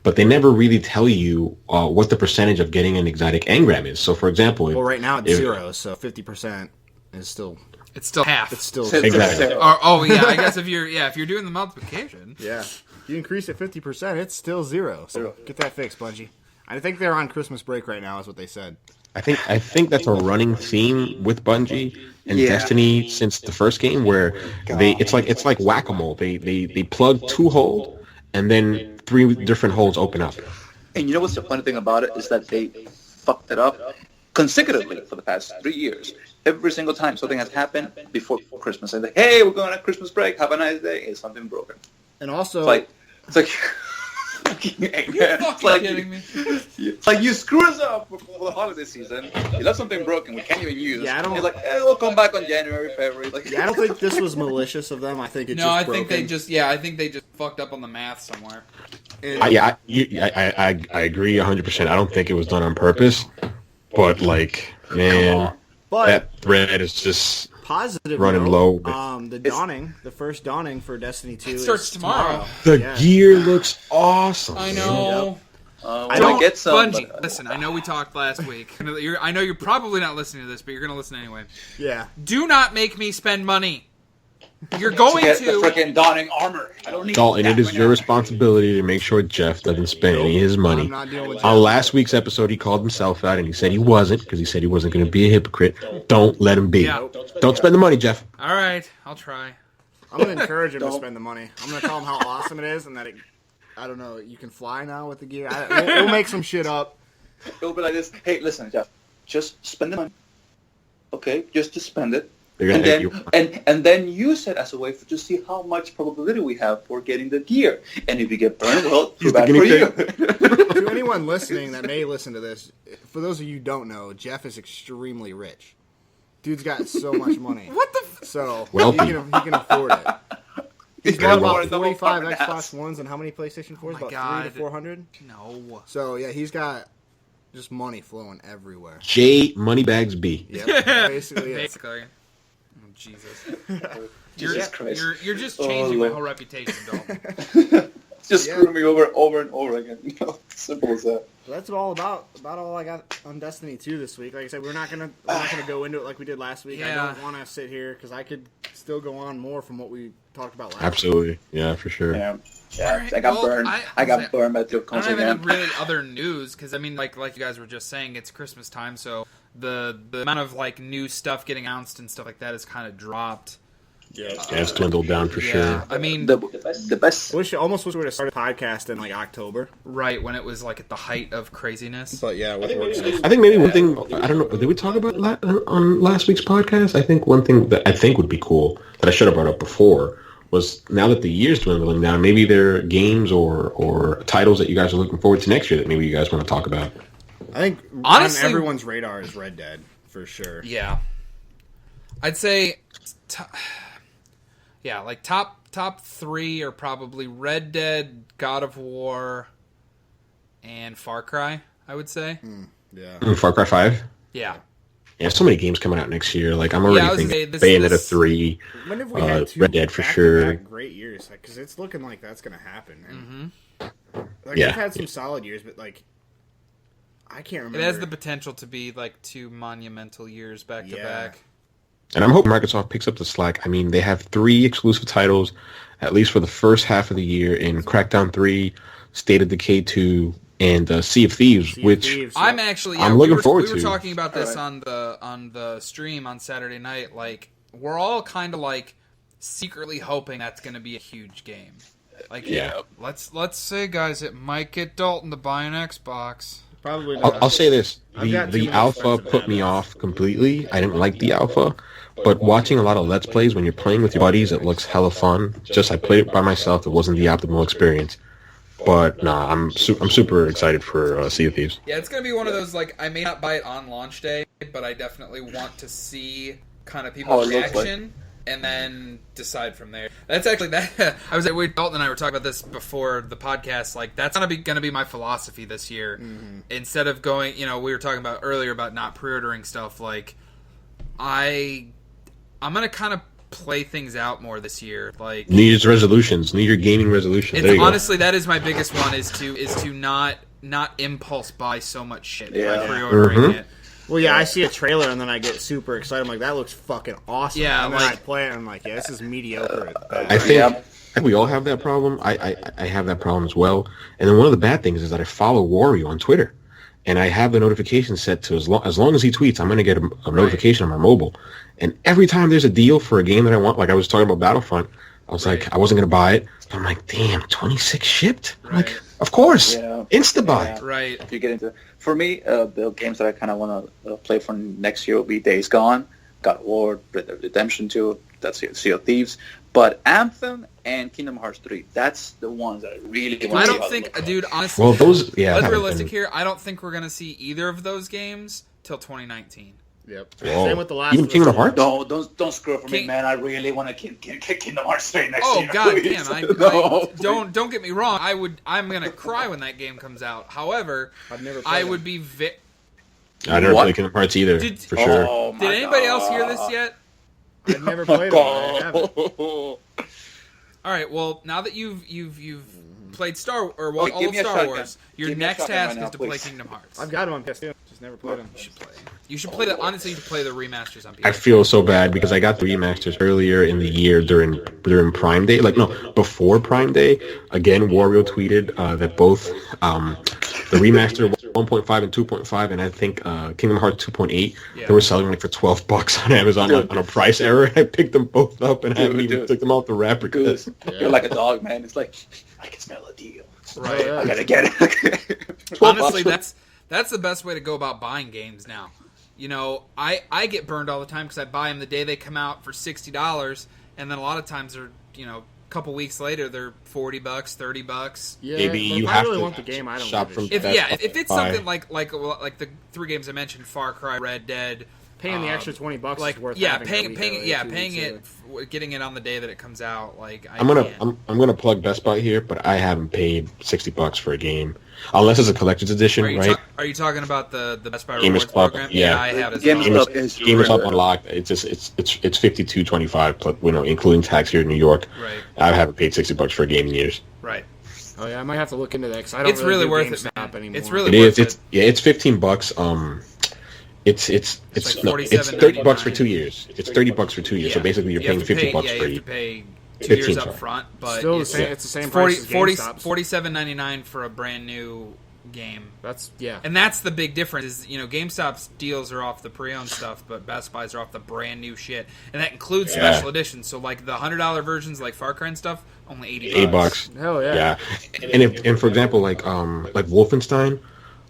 but they never really tell you what the percentage of getting an exotic engram is. So, for example, Well, right now it's if- 0, so 50% is still It's still half. it's still Exactly. Oh yeah, I guess if you're doing the multiplication. yeah. You increase it 50%, it's still 0. So get that fixed, Bungie. I think they're on Christmas break right now, is what they said. I think that's a running theme with Bungie and Yeah. Destiny since the first game, where it's like whack-a-mole. They plug 2 holes and then 3 different holes open up. And you know what's the funny thing about it is that they fucked it up consecutively for the past 3 years. Every single time something has happened before Christmas, they're like, "Hey, we're going on Christmas break. Have a nice day." Is something broken? And also, It's like You're fucking kidding me. It's like you screw us up for the holiday season. You left something broken we can't even use. Yeah, I don't- It's like, we'll come back on January, February. Like, yeah, I don't think this was malicious of them. I think it's No, just I broken. think they just fucked up on the math somewhere. And- I agree 100%. I don't think it was done on purpose, but like, man, but that thread is just positive running note, low. the first dawning for Destiny 2 It starts is tomorrow. the Yeah. gear looks awesome. I know. I don't get some. Bungie, but, listen. I know we talked last week. I know you're probably not listening to this, but you're going to listen anyway. Yeah. Do not make me spend money. You're going get the to. freaking dawning armor. I don't need Dalton, that it is right your now. responsibility to make sure Jeff doesn't spend any of his money. I'm not dealing with On that. last week's episode, he called himself out and he said he wasn't because he said he wasn't going to be a hypocrite. Don't let him be. Yeah. Don't spend the money, Jeff. All right, I'll try. I'm going to encourage him to spend the money. I'm going to tell him how awesome it is and that I don't know, you can fly now with the gear. We'll make some shit up. It'll be like this. Hey, listen, Jeff. Just spend the money. Okay, just to spend it. They're And gonna then, hit you. and then use it as a way to see how much probability we have for getting the gear. And if you get burned, well, too He's the bad for guinea you. To anyone listening that may listen to this, for those of you who don't know, Jeff is extremely rich. Dude's got so much money. What the? So Wealthy. he can afford it. He's Very got well. about 45 Xbox Ones and how many PlayStation 4s? my About God. 3 to 400? No. So yeah, he's got just money flowing everywhere. J Moneybags B. Yep, basically. It. Basically. Oh, Jesus. Jesus Christ. You're just Oh, changing my Lord. whole reputation, Dalton. Just Yeah. screwing me over and over again. Simple as that. So that's all about all I got on Destiny 2 this week. Like I said, we're not gonna go into it like we did last week. I Yeah. don't want to sit here because I could still go on more from what we talked about last. Absolutely. Yeah, for sure. Yeah. Alright, I got well, burned. I- I got I- burned by the I don't console have any again. really other news because I mean, like you guys were just saying, it's Christmas time, so the amount of like new stuff getting announced and stuff like that has kind of dropped. Yeah. Yeah, it's dwindled down for Yeah, sure. I mean, The best. Almost wish we would have started a podcast in like October. right when it was like at the height of craziness. But yeah, with work stuff. I think maybe one thing, I don't know, did we talk about on last week's podcast? I think one thing that I think would be cool that I should have brought up before was now that the year's dwindling down, maybe there are games or titles that you guys are looking forward to next year that maybe you guys want to talk about. I think Honestly- on everyone's radar is Red Dead for sure. Yeah, I'd say, yeah, like top 3 are probably Red Dead, God of War, and Far Cry. I would say. Yeah. Far Cry 5? Yeah. Yeah, so many games coming out next year. Like, I'm Yeah, I already was thinking gonna say, Bayonetta this- 3. When have we had 2 Red Dead for back-to-back sure. great years? Because it's looking like that's going to happen. And Like, Yeah. they've had some solid years, but like, I can't remember. It has the potential to be like 2 monumental years back to back. And I'm hoping Microsoft picks up the slack. I mean, they have 3 exclusive titles, at least for the first half of the year, in Crackdown 3, State of Decay 2, and Sea of Thieves, I'm actually. Yeah, I'm looking forward We were to. talking about this on the stream on Saturday night. Like, we're all kind of like secretly hoping that's going to be a huge game. Like, Yeah. Let's say, guys, it might get Dalton to buy an Xbox. Probably not. I'll say this: I've got too the many alpha friends that put have me it. off completely. I didn't like the alpha, but watching a lot of Let's Plays when you're playing with your buddies, it looks hella fun. Just I played it by myself; it wasn't the optimal experience. But nah, I'm super excited for Sea of Thieves. Yeah, it's going to be one of those, like, I may not buy it on launch day, but I definitely want to see kind of people's it looks reaction and then decide from there. That's actually, that. I was like, Dalton and I were talking about this before the podcast. Like, that's going to be my philosophy this year. Mm-hmm. Instead of going, we were talking about earlier about not pre-ordering stuff. Like, I'm going to kind of play things out more this year. Like, New Year's resolutions, New Year gaming resolutions. There you honestly, that is my biggest one. Is to not impulse buy so much shit by pre-ordering it. Well, yeah, I see a trailer and then I get super excited. I'm like, that looks fucking awesome. Yeah, and then like- I play it and I'm like, yeah, this is mediocre at best. I think we all have that problem. I have that problem as well. And then one of the bad things is that I follow Wario on Twitter, and I have the notification set to as long as he tweets, I'm going to get a notification on my mobile. And every time there's a deal for a game that I want, like I was talking about Battlefront, I was like, I wasn't going to buy it. But I'm like, damn, 26 shipped? I'm like, of course, insta buy. Yeah. Right. If you get into, for me, the games that I kind of want to play for next year will be Days Gone, God of War, Red Dead Redemption 2, that's Sea of Thieves, but Anthem and Kingdom Hearts 3, that's the ones that I really want I to don't think, dude, honestly, Well, those, yeah. let's be realistic here. I don't think we're going to see either of those games till 2019. Yep. Whoa. Same with the last Even one. Kingdom Hearts? No, don't screw it for me, man. I really want to Kingdom Hearts 3 next Oh year. god please. damn! No, Don't get me wrong. I'm gonna cry when that game comes out. However, I've never I played would be. I never What? played Kingdom Hearts either, Did- for sure. Oh, my Did anybody else God. hear this yet? I've never played it. I haven't. All right. Well, now that you've played all give of me a Star shotgun. Wars, your Give me a next shotgun task right now, is to play please. Kingdom Hearts. I've got them on PS2. Just never played them. You should play the. Honestly, you should play the remasters on PS. I feel so bad because I got the remasters earlier in the year during Prime Day. Like, no, before Prime Day. Again, Wario tweeted that both the remaster 1.5 and 2.5, and I think Kingdom Hearts 2.8, they were selling like for $12 on Amazon on a price error. I picked them both up and I haven't even took them out the wrapper. Good. Because You're like a dog, man. It's like, I can smell a deal. Right. Oh, I yeah. gotta get it. Honestly, that's the best way to go about buying games now. I get burned all the time because I buy them the day they come out for $60, and then a lot of times they're a couple weeks later they're $40, $30. Yeah, maybe but you if I have really to want the game, I don't shop give a from shit. If it's Buy. something like the 3 games I mentioned, Far Cry, Red Dead, Paying the extra $20 like is worth yeah, having paying that week early, 2 paying weeks it, getting it on the day that it comes out. Like I'm gonna plug Best Buy here, but I haven't paid $60 for a game unless it's a collector's edition, right? Are you talking about the Best Buy Gamers Rewards Club, program? yeah. I have as Gamers well. Club is Gamers Up really- Unlocked. It's $52.25, plus including tax here in New York. Right. I haven't paid $60 for a game in years. Right. Oh yeah, I might have to look into that because I don't It's really do worth it, GameStop man. anymore. It's really It worth is. It's $15. It's like no, it's $30 for 2 years. It's $30 for 2 years. So Yeah. basically, you're You have paying to pay- $50 yeah, for you have a to pay 2 15, years up sorry. front, but Still the it's, same. It's the same 40, price as 40, GameStop's. $47.99 for a brand new game. That's And that's the big difference is, GameStop's deals are off the pre-owned stuff, but Best Buy's are off the brand new shit. And that includes special editions. So like the $100 versions like Far Cry and stuff, only $80. $8. Hell yeah. Yeah, and for example, like Wolfenstein,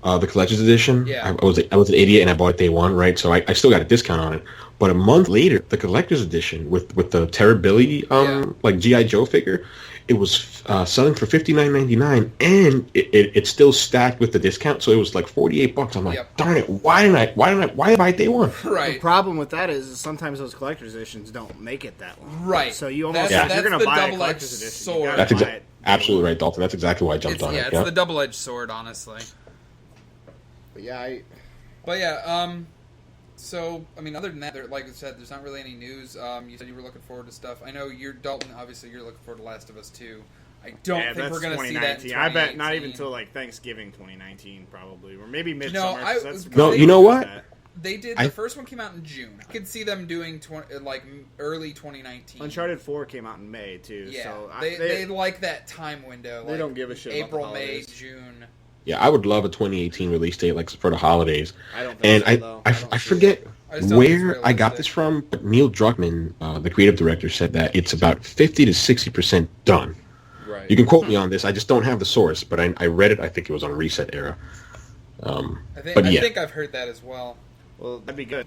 the collector's edition. Yeah. I was an idiot and I bought it day one, right? So I still got a discount on it. But a month later, the collector's edition with the Terrability like G.I. Joe figure, it was selling for $59.99, and it's still stacked with the discount, so it was like $48. I'm like, darn it, why did I buy it day one? The Right. problem with that is sometimes those collector's editions don't make it that long. Right. So you almost That's- if you're that's going the to buy a double-edged collector's edition. sword. You gotta That's buy it. absolutely right, Dalton. That's exactly why I jumped on it. It's the double-edged sword, honestly. But yeah, But yeah, so I mean, other than that, like I said, there's not really any news. You said you were looking forward to stuff. I know Dalton. Obviously, you're looking forward to Last of Us 2. I don't think that's we're going to see that in 2019. I bet not 2018. even until like Thanksgiving 2019, probably, or maybe No, midsummer. I- 'cause that's No, when you know what? that. They did. The first one came out in June. I could see them doing early 2019. Uncharted 4 came out in May too. Yeah, So they like that time window. They don't give a shit about the April, May, holidays. June. Yeah, I would love a 2018 release date, like for the holidays. I don't And think so, though. I don't see forget it. I just don't think it's where I got realistic. this from, but Neil Druckmann, the creative director, said that it's about 50 to 60% done. Right. You can quote me on this. I just don't have the source, but I read it. I think it was on Reset Era. I think But yeah. I think I've heard that as well. Well, that'd be good.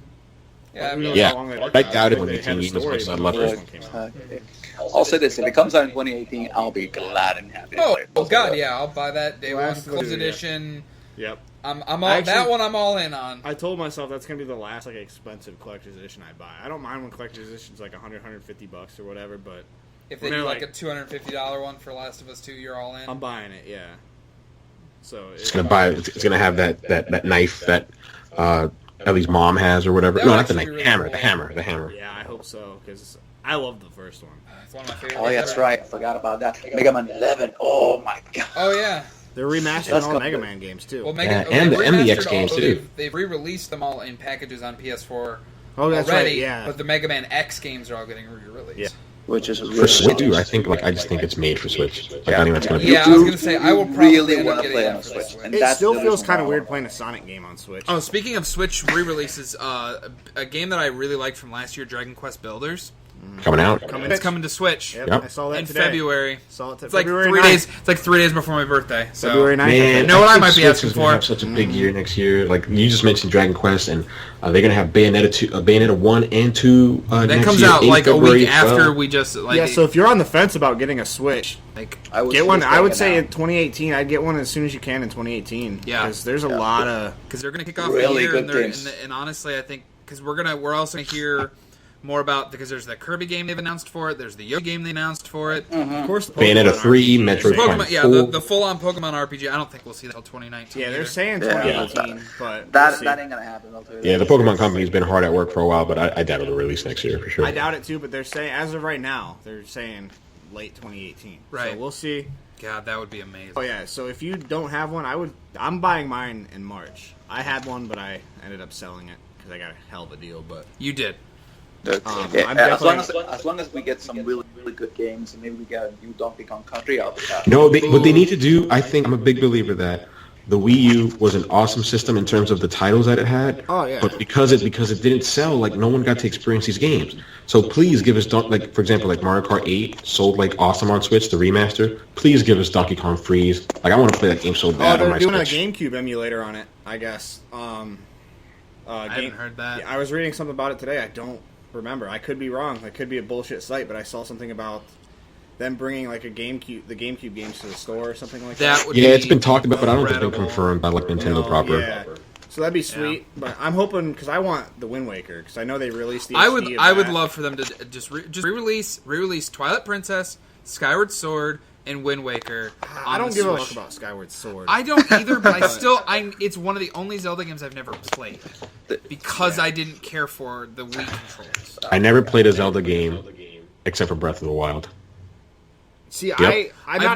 Yeah, Who knows Yeah, how long they worked I on it. doubt it They when had they a even as story, much as I'd but love the it. first one came out. I'll say this: if it comes out in 2018, I'll be glad and happy. to Oh, play it. oh God, yeah, I'll buy that day one Last Collector's two, yeah. edition. Yep. I'm all Actually- that one. I'm all in on. I told myself that's gonna be the last like expensive collector's edition I buy. I don't mind when collector's edition's like $150 or whatever, but If they when do they're like a $250 one for Last of Us 2, you're all in. I'm buying it. Yeah. So It's gonna buy. It's gonna have that knife that Ellie's mom has or whatever. That No, would not the actually knife. be really hammer. cool. The hammer. Yeah, I hope so because I love the first one. It's one of my favorites. Oh, yeah, that's right. I forgot about that. Mega Man 11. Oh my god. Oh yeah. They're remastering That's all the got- Mega Man games too. Well, Yeah, they and the X remastered games, all- too. They've re-released them all in packages on PS4 oh, that's already. right. Yeah. But the Mega Man X games are all getting re-released. Yeah. Which is For really Switch, awesome. I just think it's made for Switch. Like, I think that's gonna be. Yeah, I was gonna say I will probably really end up want to getting play that on for the Switch. Switch. And It that's still the feels reason kind of why I weird want playing a Sonic game on Switch. Oh, speaking of Switch re-releases, a game that I really liked from last year, Dragon Quest Builders. Coming out. It's coming to Switch Yep, Yep. I saw that in today. February. Saw it It's like February 3 9th. days. It's like 3 days before my birthday. So February 9th. Man, You know what I think might be Switch asking is gonna for? have such a big year next year. Like you just mentioned, Dragon Quest, and they're gonna have Bayonetta 1 and 2. that next comes year out in like a February week as well. after we just like Yeah, so if you're on the fence about getting a Switch, like I would get one. just I take would it say now. in 2018, I'd get one as soon as you can in 2018. Yeah. because there's a lot of. because they're gonna kick off Really the year, good and, they're, games. and honestly, I think because we're also gonna hear more about because there's the Kirby game they've announced for it. There's the Yo game they announced for it. Of course, the Bayonetta Pokemon 3, RPG, Metroid they're saying- Prime. Pokemon, yeah, 4. the full-on Pokemon RPG. I don't think we'll see that until 2019. Yeah, they're either. saying Yeah. 2018, but That we'll see. that ain't gonna happen. I'll tell you Yeah, the that. Pokemon company's been hard at work for a while, but I doubt it'll release next year for sure. I doubt it too. But they're saying as of right now, they're saying late 2018. Right. So we'll see. God, that would be amazing. Oh yeah. So if you don't have one, I'm buying mine in March. I had one, but I ended up selling it because I got a hell of a deal. But You did. Yeah, I'm as long as we get some really good games, and maybe we get a new Donkey Kong Country, I'll be happy. No, what they need to do, I think, I'm a big believer that the Wii U was an awesome system in terms of the titles that it had. Oh, yeah. But because it didn't sell, like no one got to experience these games. So please give us like for example, like Mario Kart 8 sold like awesome on Switch, the remaster. Please give us Donkey Kong Freeze. Like I want to play that game so bad on they're my doing Switch. a GameCube emulator on it, I guess. I haven't heard that. Yeah, I was reading something about it today. I don't remember. I could be wrong. It could be a bullshit site, but I saw something about them bringing like the GameCube games to the store or something like that. That would Yeah, be it's been talked about, but I don't think it's been incredible. confirmed by like Nintendo No, proper. Yeah. So that'd be sweet, but I'm hoping because I want the Wind Waker because I know they released the. I HD would of I would that. love for them to just re-release Twilight Princess, Skyward Sword, and Wind Waker. I on don't the give a Switch. fuck about Skyward Sword. I don't either, but it's one of the only Zelda games I've never played because I didn't care for the Wii controls. I never played a Zelda game except for Breath of the Wild. See, Yep. I've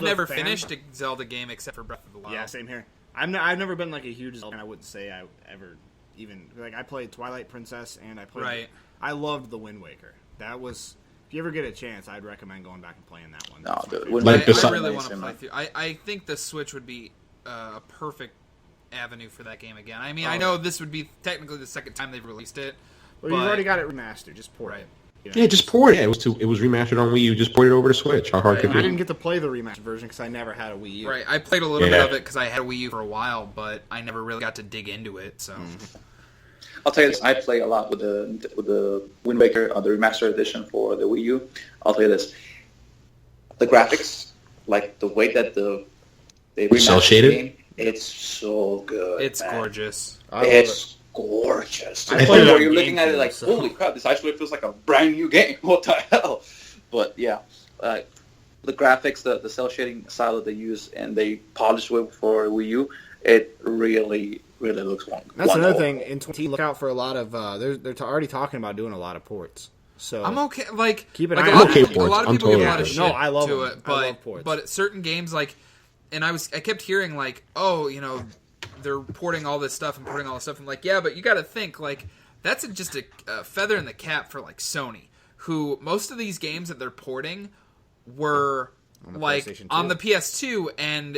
never finished a Zelda game except for Breath of the Wild. Yeah, same here. I've never been like a huge Zelda fan. I wouldn't say I ever even like I played Twilight Princess and I played. Right. I loved the Wind Waker. That was. If you ever get a chance, I'd recommend going back and playing that one. No, That's my dude, favorite. Like the I Sun- really want to play through. I think the Switch would be a perfect avenue for that game again. I mean, I know this would be technically the second time they've released it. Well, you've but- already got it remastered. Just port Right. it. You know? Yeah, just port it. It was remastered on Wii U. Just port it over to Switch. How hard could I it be? didn't get to play the remastered version because I never had a Wii U. Right, I played a little Yeah. bit of it because I had a Wii U for a while, but I never really got to dig into it. So I'll tell you this: I play a lot with the Wind Waker, the remastered edition for the Wii U. I'll tell you this: the graphics, like the way that they remastered Cell shaded? the game, it's so good. it's man. gorgeous. I love It's gorgeous. I To the played point it where on you're looking at it GameCube, like, so- holy crap! This actually feels like a brand new game. What the hell? But yeah, the graphics, the cell shading style that they use, and they polished it for Wii U. It really looks wonderful. That's another thing. In 20, look out for a lot of. They're already talking about doing a lot of ports. So I'm okay. Like, keep an like eye a on lot, that. a lot of people give a lot of okay. shit No, I love to them. it, I love ports. but certain games like, and I kept hearing like, oh, they're porting all this stuff and porting all this stuff. I'm like, yeah, but you got to think like that's just a feather in the cap for like Sony, who most of these games that they're porting were like on the PS2 and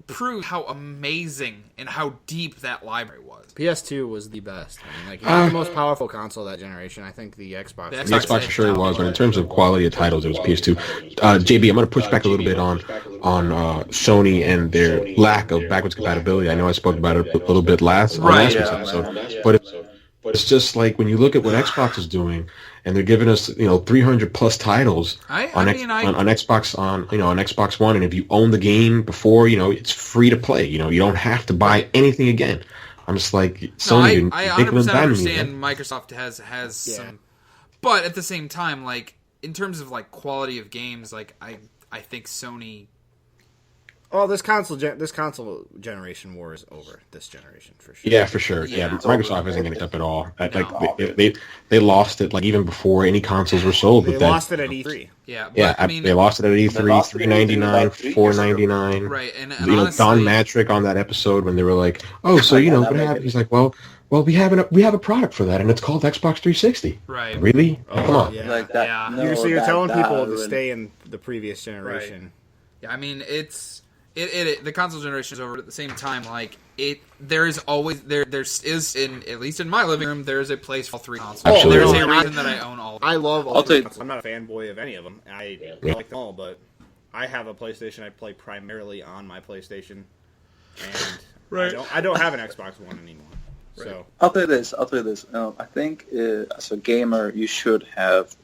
proved how amazing and how deep that library was. PS2 was the best. I mean, like, it's the most powerful console that generation. I think the Xbox. The The Xbox for sure was, but in terms of quality of titles, it was PS2. JB, I'm going to push back a little bit on Sony and their lack of backwards compatibility. I know I spoke about it a little bit on last week's episode, but it's just like when you look at what Xbox is doing, and they're giving us 300 plus titles on Xbox on Xbox One, and if you own the game before, it's free to play. You don't have to buy anything again. I'm just like Sony. I 100% understand Microsoft has some, but at the same time, like in terms of like quality of games, like I think Sony. Oh, this console generation war is over. This generation for sure. Yeah, for sure. Yeah, Microsoft isn't getting it up at all. They lost it like even before any consoles were sold. They lost it at E3. Yeah, but, I mean, they lost it at E3, $3.99, $4.99. Right, and honestly, Don Matrick on that episode when they were like, "Oh, so what happened?" He's like, "Well, we have a product for that, and it's called Xbox 360." Right? Really? Come on. Yeah. Like that. Yeah. No, So you're telling people to would- stay in the previous generation. Right. Yeah, I mean the console generation is over, but at the same time, like there is always at least in my living room, there is a place for all three consoles. Absolutely. There's a reason that I own all of them. I love all I'll three tell you- consoles. I'm not a fanboy of any of them. I like them all, but I have a PlayStation. I play primarily on my PlayStation, and I don't have an Xbox One anymore. So I'll tell you this. I think as a gamer, you should have.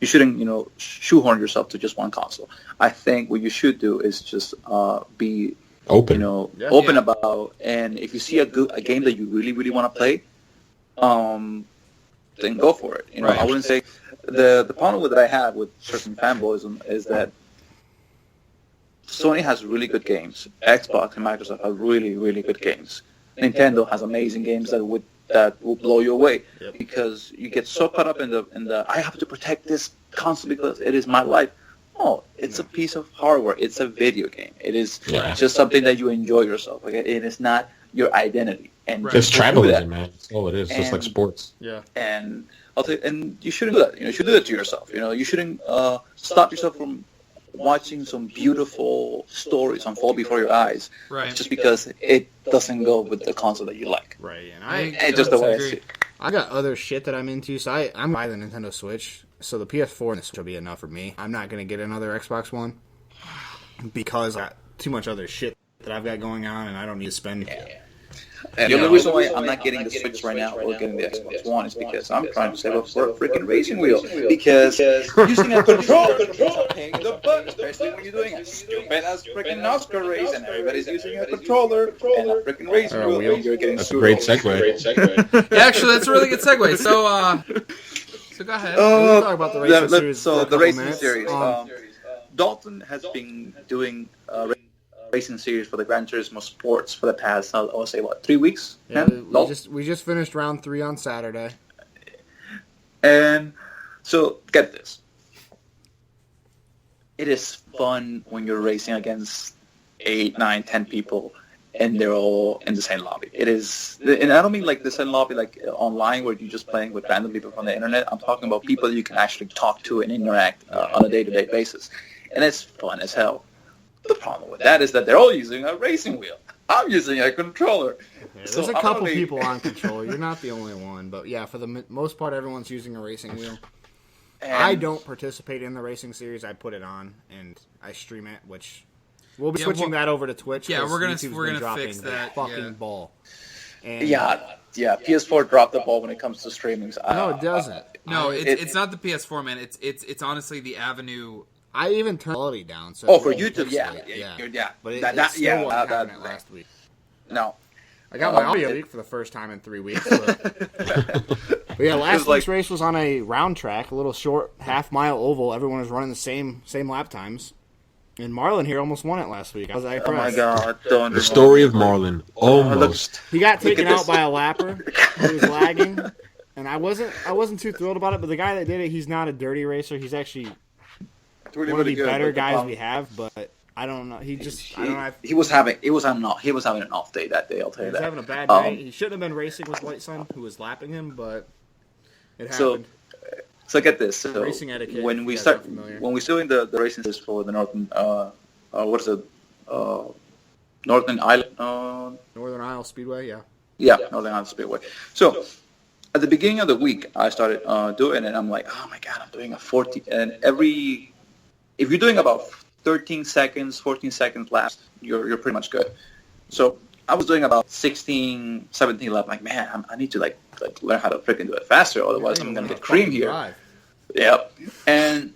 You shouldn't, shoehorn yourself to just one console. I think what you should do is just be open. Open about. And if you see a game that you really, really want to play, then go for it. Right. I wouldn't say the problem that I have with certain fanboyism is that Sony has really good games. Xbox and Microsoft have really, really good games. Nintendo has amazing games that will blow you away because you get so caught up in the I have to protect this console because it is my life. Oh, it's a piece of hardware. It's a video game. It is just something that you enjoy yourself. Okay? It is not your identity. And It's tribalism, man. That's all it is. Just like sports. yeah. And and you shouldn't do that. You should do that to yourself. You shouldn't stop yourself from watching some beautiful stories unfold before your eyes, Right. just because it doesn't go with the console that you like. Right, and It's just the way I agree. see it. I got other shit that I'm into, so I'm buying the Nintendo Switch. So the PS4 and the Switch will be enough for me. I'm not going to get another Xbox One because I got too much other shit that I've got going on, and I don't need to spend. And the only reason why I'm not getting the Switch right now or getting the Xbox One is because I'm trying to save up for a freaking racing wheel. Because using a controller is a pain in the butt, especially when you're doing a stupid-ass freaking NASCAR race and everybody's using a controller and a freaking racing wheel. You're getting That's a screwed great over. segue. Yeah, actually, that's a really good segue. So go ahead. We'll talk about the racing series. So for a the couple racing minutes. series. Dalton has been doing racing series for the Gran Turismo Sports for the past, I'll say, 3 weeks? Yeah, No? we just finished round 3 on Saturday. And so, get this. It is fun when you're racing against 8, 9, 10 people, and they're all in the same lobby. It is, and I don't mean like the same lobby like online where you're just playing with random people from the internet. I'm talking about people that you can actually talk to and interact on a day-to-day basis. And it's fun as hell. The problem with that is that they're all using a racing wheel. I'm using a controller. Yeah, there's So a I'm couple only- people on controller. You're not the only one, but yeah, for the most part, everyone's using a racing wheel. And I don't participate in the racing series. I put it on and I stream it, which we'll be switching that over to Twitch. Yeah, 'cause we're gonna YouTube's been dropping fix the that, fucking yeah. ball. And Yeah, PS4 dropped the ball when it comes to streaming. So no, it doesn't. No, it- it's not the PS4, man. It's honestly the Avenue. I even turned quality down. So Oh, it for won't YouTube, pixelate, yeah. But it That- still yeah, wasn't that- having it that- last week. No. I got my audio leak for the first time in 3 weeks. But yeah, last was like- week's race was on a round track, a little short half-mile oval. Everyone was running the same lap times. And Marlon here almost won it last week. I was Oh my impressed. God! Don't The story of Marlon, almost. He got taken at out this. by a lapper. He was lagging. And I wasn't too thrilled about it, but the guy that did it, he's not a dirty racer. He's actually Really, one of the good, better but guys we have, but I don't know. He was having an off day that day. I'll tell you He was that. having a bad day. He shouldn't have been racing with White Sun, who was lapping him, but it happened. So get this. So Racing etiquette, when we you guys start, are familiar. when we're doing the racing test for the Northern, what is it? Northern Island. Northern Isle Speedway, yeah. Yeah, Northern Ireland Speedway. So at the beginning of the week, I started doing it, and I'm like, oh my god, I'm doing a 40. And if you're doing about 13 seconds, 14 seconds laps, you're pretty much good. So I was doing about 16, 17 laps. Like, man, I need to like learn how to freaking do it faster, otherwise I'm gonna get cream here. Drive. Yep. And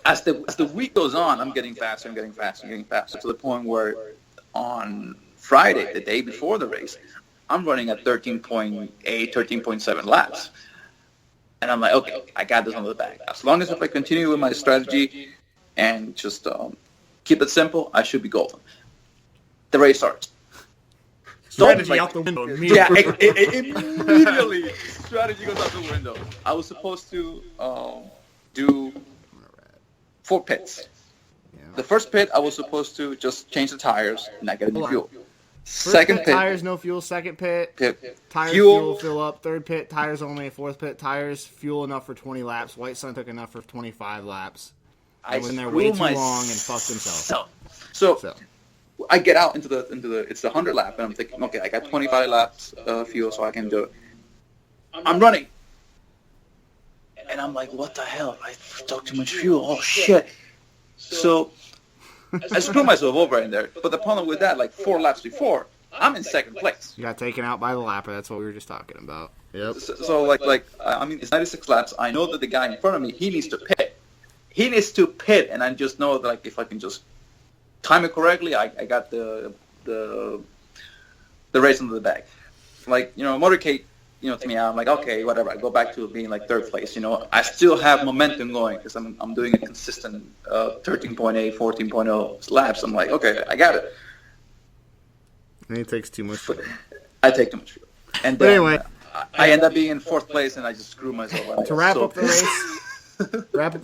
as the week goes on, I'm getting faster to the point where on Friday, the day before the race, I'm running at 13.8, 13.7 laps. And I'm like, okay, I got this under the bag. As long as if I continue with my strategy and just keep it simple, I should be golden. The race starts. Strategy out the window. Yeah, immediately strategy goes out the window. I was supposed to do 4 pits. Yeah. The first pit, I was supposed to just change the tires and not get any fuel. First Second pit, pit, tires, no fuel. Second pit, tires, fuel. fuel, fill up. Third pit, tires only. Fourth pit, tires, fuel enough for 20 laps. White Sun took enough for 25 laps. I was in there way too long and fucked himself. So I get out into the it's the 100 lap, and I'm thinking, okay, I got 25 laps fuel, so I can do it. I'm running, and I'm like, what the hell? I took too much fuel. Oh shit! So I screwed myself over in there. But the problem with that, like 4 laps before, I'm in second place. You got taken out by the lapper. That's what we were just talking about. Yep. So I mean, it's 96 laps. I know that the guy in front of me, he needs to pit. And I just know that like if I can just time it correctly, I got the race into the bag. Like, motorcade, to me, I'm like, okay, whatever. I go back to being like 3rd place. I still have momentum going because I'm doing a consistent 13.8, 14.0 laps. I'm like, okay, I got it. And he takes too much fuel. I take too much fuel. And But anyway, I end up being in 4th place, and I just screw myself. to wrap up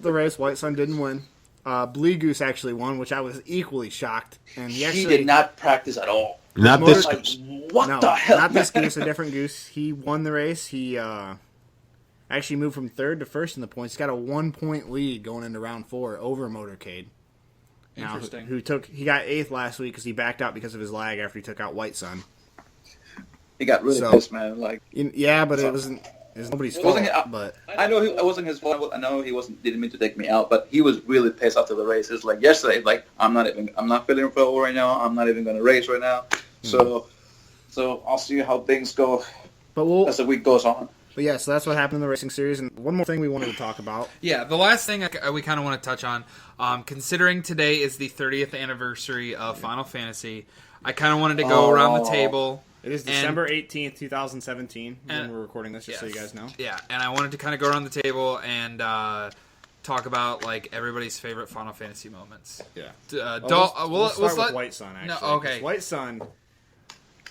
the race, White Sun didn't win. Blue Goose actually won, which I was equally shocked. And he did not practice at all. Not this goose. What the hell? Not this goose, a different goose. He won the race. He actually moved from 3rd to 1st in the points. He's got a 1-point lead going into round 4 over Motorcade. Interesting. He got 8th last week because he backed out because of his lag after he took out White Sun. He got really pissed, man. Yeah, but it wasn't. It's nobody's fault. But I know it wasn't his fault. I know he didn't mean to take me out, but he was really pissed after the race. It's like yesterday, like I'm not feeling well right now. I'm not even going to race right now. So I'll see how things go as the week goes on. But yeah, so that's what happened in the racing series. And one more thing we wanted to talk about. Yeah, the last thing we kind of want to touch on, considering today is the 30th anniversary of Final Fantasy, I kind of wanted to go around the table. It is December 18th, 2017, when we're recording this, just so you guys know. Yeah, and I wanted to kind of go around the table and talk about like everybody's favorite Final Fantasy moments. Yeah. We'll start with White Sun, actually. No, okay. White Sun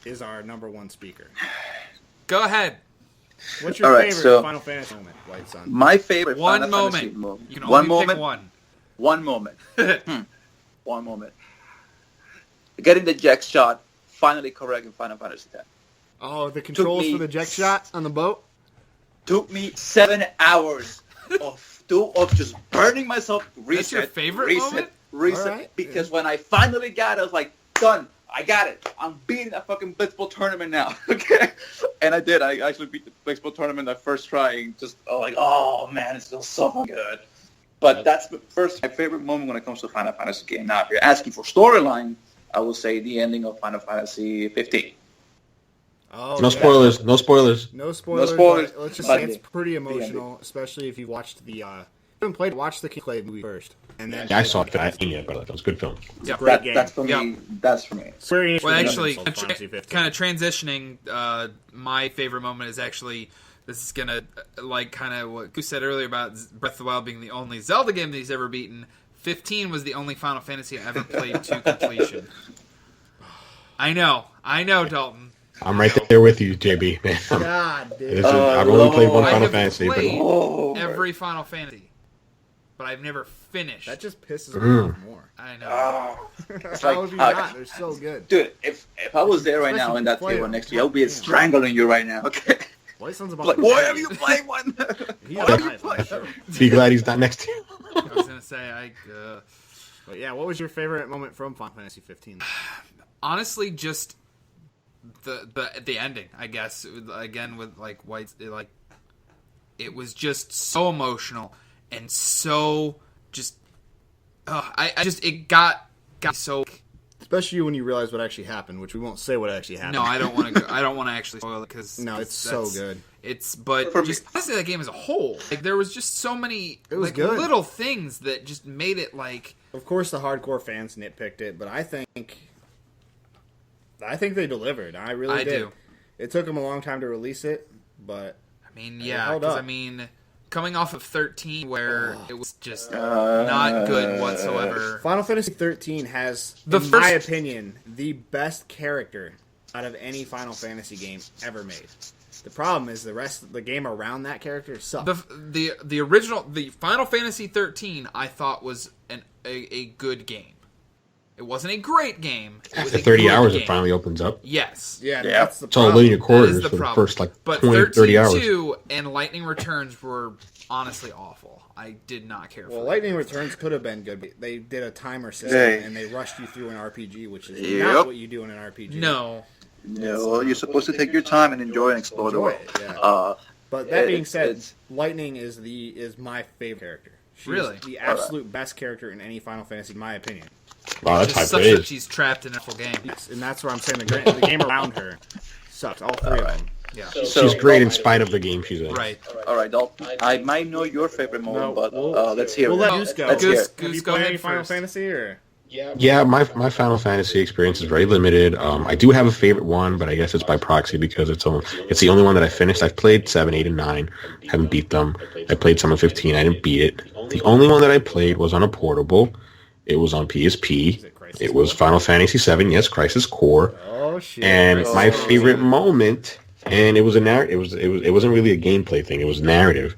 is our number 1 speaker. Go ahead. What's your favorite Final Fantasy moment, White Sun? My favorite one Final moment. Fantasy moment. You can only pick one. One moment. One moment. Getting the jack shot finally correct in Final Fantasy X. Oh, the controls for the jet shot on the boat? Took me 7 hours of just burning myself. Reset, That's your favorite moment? Reset. Right. Because when I finally got it, I was like, done. I got it. I'm beating that fucking Blitzball tournament now. Okay? And I did. I actually beat the Blitzball tournament that first try. Just like, oh man, it feels so good. But that's my favorite moment when it comes to Final Fantasy game. Now, if you're asking for storyline, I will say the ending of Final Fantasy 15. Oh, no spoilers. No spoilers. No spoilers. No spoilers. Let's just say it's pretty emotional, especially if you watched the. Watch the King Clay movie first, and then. Yeah, I saw it. I haven't seen it, but it was a good film. Yeah, great game. That's for me. That's for me. Well, actually, kind of transitioning. My favorite moment is actually. This is gonna like kind of what Goose said earlier about Breath of the Wild being the only Zelda game that he's ever beaten. 15 was the only Final Fantasy I ever played to completion. I know, Dalton. I'm right there with you, JB. Man, God, dude. I've only played one I Final have Fantasy, but played every Final Fantasy, but I've never finished. That just pisses me off more. I know. It's How would you not? They're so good. dude, if I was there right now in that table next to you, I would be strangling you right now. Okay. White Sun's about Like, to why have you played one? He's Why have you alive, played? I'm sure. be glad he's not next to you. I was gonna say But yeah, what was your favorite moment from Final Fantasy 15? honestly just the ending. I guess again with like White, it was just so emotional and so just. It got so. Especially when you realize what actually happened, which we won't say what actually happened. No, I don't want to. I don't want to actually spoil it because No, it's so good. But For just honestly, that game as a whole, like there was just so many was good. little things that just made it like. Of course, the hardcore fans nitpicked it, but I think they delivered. I really did. do. It took them a long time to release it, but I mean, it yeah, held because up. I mean, coming off of 13, where it was just not good whatsoever. Final Fantasy 13 has, In my opinion, the best character out of any Final Fantasy game ever made. The problem is the rest of the game around that character sucks. The original Final Fantasy 13 I thought was a good game. It wasn't a great game. It was After a 30 good hours, game. it finally opens up. Yes. yeah, Yeah. that's the It's all problem. linear That is quarters the for the problem. first like But 20, 30 hours. 13-2 and Lightning Returns were honestly awful. I did not care for Well, them. Lightning Returns could have been good. But they did a timer system, and they rushed you through an RPG, which is not Yep. what you do in an RPG. No. Yeah, well, you're supposed to take your time and enjoy and explore the Enjoy world. it, yeah. But that being said, it's- Lightning is my favorite character. She's Really? the absolute best character in any Final Fantasy, in my opinion. Wow, that's Just high such that praise. she's trapped in a full game. Yes, and that's what I'm saying. The game around her sucks. All three of them. Yeah. So, She's great in spite of the game she's in. Right. All right, Dalton. I might know your favorite moment, but let's hear We'll it. let Goose go. Let's hear Goose, it. Have you Goose, go played ahead any Final first. Fantasy or? Yeah, my Final Fantasy experience is very limited. I do have a favorite one, but I guess it's by proxy because it's the only one that I finished. I've played 7, 8, and 9. Haven't beat them. I played some of 15. I didn't beat it. The only one that I played was on a portable. It was on PSP. It was Final Fantasy 7. Yes, Crisis Core. Oh shit! And my favorite moment, and it was a narrative. It wasn't really a gameplay thing. It was narrative.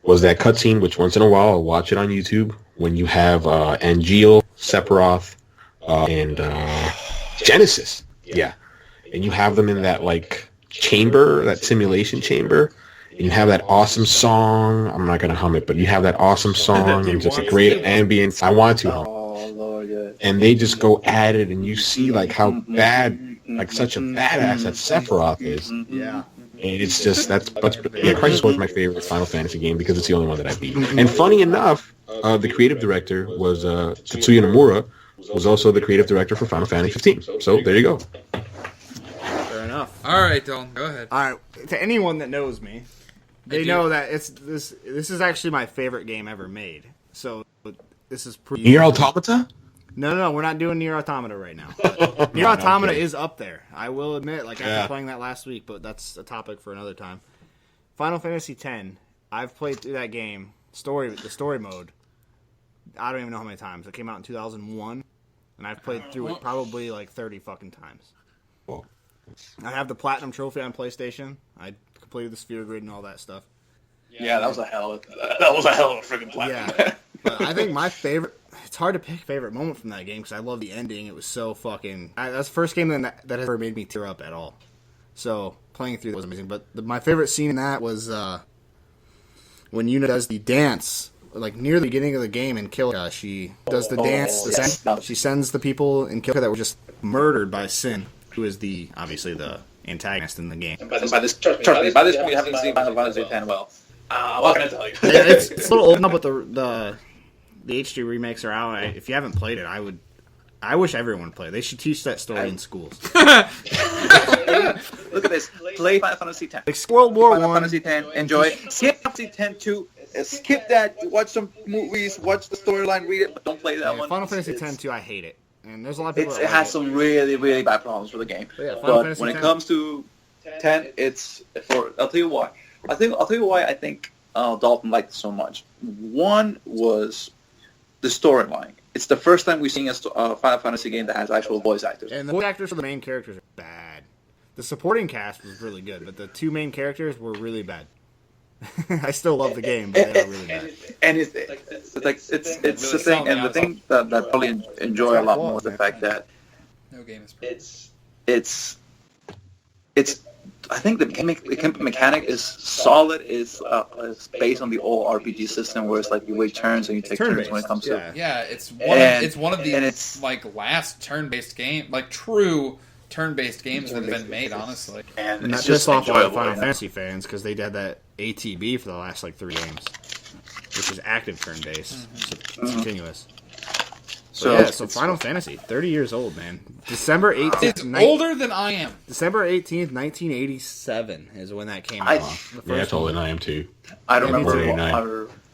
Was that cutscene? Which once in a while I'll watch it on YouTube when you have Angeal, Sephiroth, and Genesis. Yeah, and you have them in that like chamber, that simulation chamber. And you have that awesome song. I'm not gonna hum it, but you have that awesome song and just a great ambience. I want to hum. Oh, Lord, yeah. And they just go at it, and you see like how bad, like such a badass that Sephiroth is. Yeah. And it's just that's Crisis Core is my favorite Final Fantasy game because it's the only one that I beat. And funny enough, the creative director was Tetsuya Nomura, was also the creative director for Final Fantasy 15. So there you go. Fair enough. All right, Dylan, go ahead. All right. To anyone that knows me, they do. know that this is actually my favorite game ever made. So this is pretty. Nier Automata? No, we're not doing Nier Automata right now. Nier Automata is up there. I will admit, after playing that last week, but that's a topic for another time. Final Fantasy X, I've played through that game, the story mode, I don't even know how many times. It came out in 2001, and I've played through it probably like 30 fucking times. Whoa. I have the Platinum Trophy on PlayStation. I completed the Sphere Grid and all that stuff. Yeah, that was a hell of a freaking plan. Yeah. But I think my favorite... It's hard to pick a favorite moment from that game because I love the ending. It was so fucking... That's the first game that has ever made me tear up at all. So, playing through that was amazing. But my favorite scene in that was when Yuna does the dance, like near the beginning of the game in Kilka. She does the dance. yes. She sends the people in Kilka that were just murdered by Sin, who is obviously the antagonist in the game. By this point, you haven't seen Final Fantasy X well. What can I tell you? Yeah, it's a little old now, but the HD remakes are out. If you haven't played it, I wish everyone played. They should teach that story in schools. Look at this. Play Final Fantasy X. Like World War Final One. Fantasy X. Enjoy it. Skip Fantasy X too. Skip that. Watch some movies. Watch the storyline. Read it, but don't play that one. Final Fantasy X too. I hate it, and there's a lot of people. It has some really, really bad problems with the game. But yeah, Final But Fantasy when it X. comes to 10, it's for. I'll tell you why. I'll tell you why I think Dalton liked it so much. One was the storyline. It's the first time we've seen a Final Fantasy game that has actual voice actors. And the voice actors for the main characters are bad. The supporting cast was really good, but the two main characters were really bad. I still love the game, but they were really bad. And it's the thing, and the thing that I probably enjoy a lot more is the fact that No game is perfect. it's I think the game mechanic is solid. Is based on the old RPG system where it's like you wait turns and you take turns when it comes to. Yeah, it's one of the like last turn-based game, like true turn-based games that have been made, honestly. And Not it's just just off a lot of enjoyable. Final Fantasy fans because they did that ATB for the last like 3 games, which is active turn-based, so it's continuous. So Final Fantasy, 30 years old, man. December 18th. It's older than I am. December 18th, 1987 is when that came out. Yeah, that's older than I am too. I don't Yeah, remember. me too.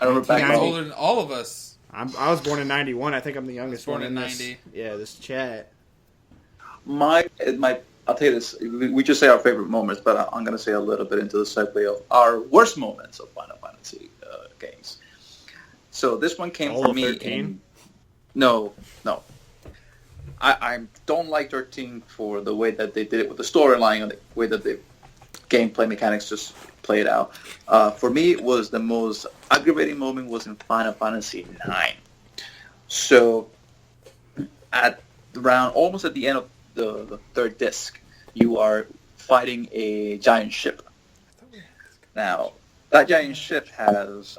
I remember back He's Ninety. older than all of us. I was born in 91. I think I'm the youngest Born one in this. 90. Yeah, this chat. my I'll tell you this. We just say our favorite moments, but I'm going to say a little bit into the segue of our worst moments of Final Fantasy games. So this one came All from of me 13? No. I don't like 13 for the way that they did it with the storyline and the way that the gameplay mechanics just played out. For me, it was the most aggravating moment was in Final Fantasy 9. So almost at the end of the third disc, you are fighting a giant ship. Now, that giant ship has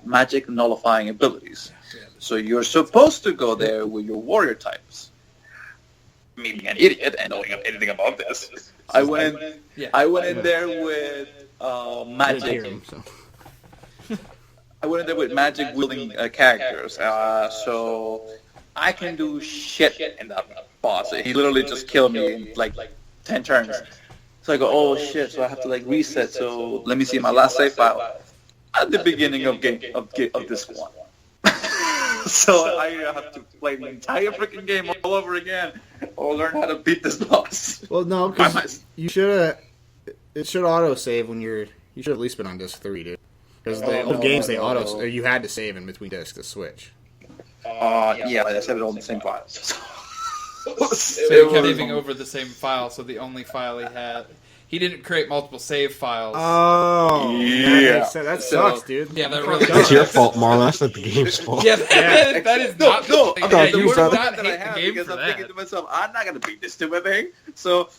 magic nullifying abilities. So you're supposed to go there with your warrior types. Me being an idiot and knowing anything about this, I went in there with magic. I went in there with magic wielding characters. So I can do shit in that boss. He literally just killed me in like 10 turns. So I go, oh shit! So I have to like reset. So let me see my last save file at the beginning of this one. So I have to play the entire freaking game all over again, or learn how to beat this boss. Well, no, because you should have. It should auto save when you're. You should have at least been on disc 3, dude. Because the old games they auto. Or you had to save in between discs to switch. Yeah, I saved it all in the same file. So he kept saving over the same file, so the only file he had. He didn't create multiple save files. Oh, Yeah. that sucks, dude. Yeah, that really It's your fault, Marlon. That's not the game's fault. Yeah, that is not No, yeah, the you worst should part not that I hate have the game because for I'm that. thinking to myself, I'm not gonna beat this stupid thing. So,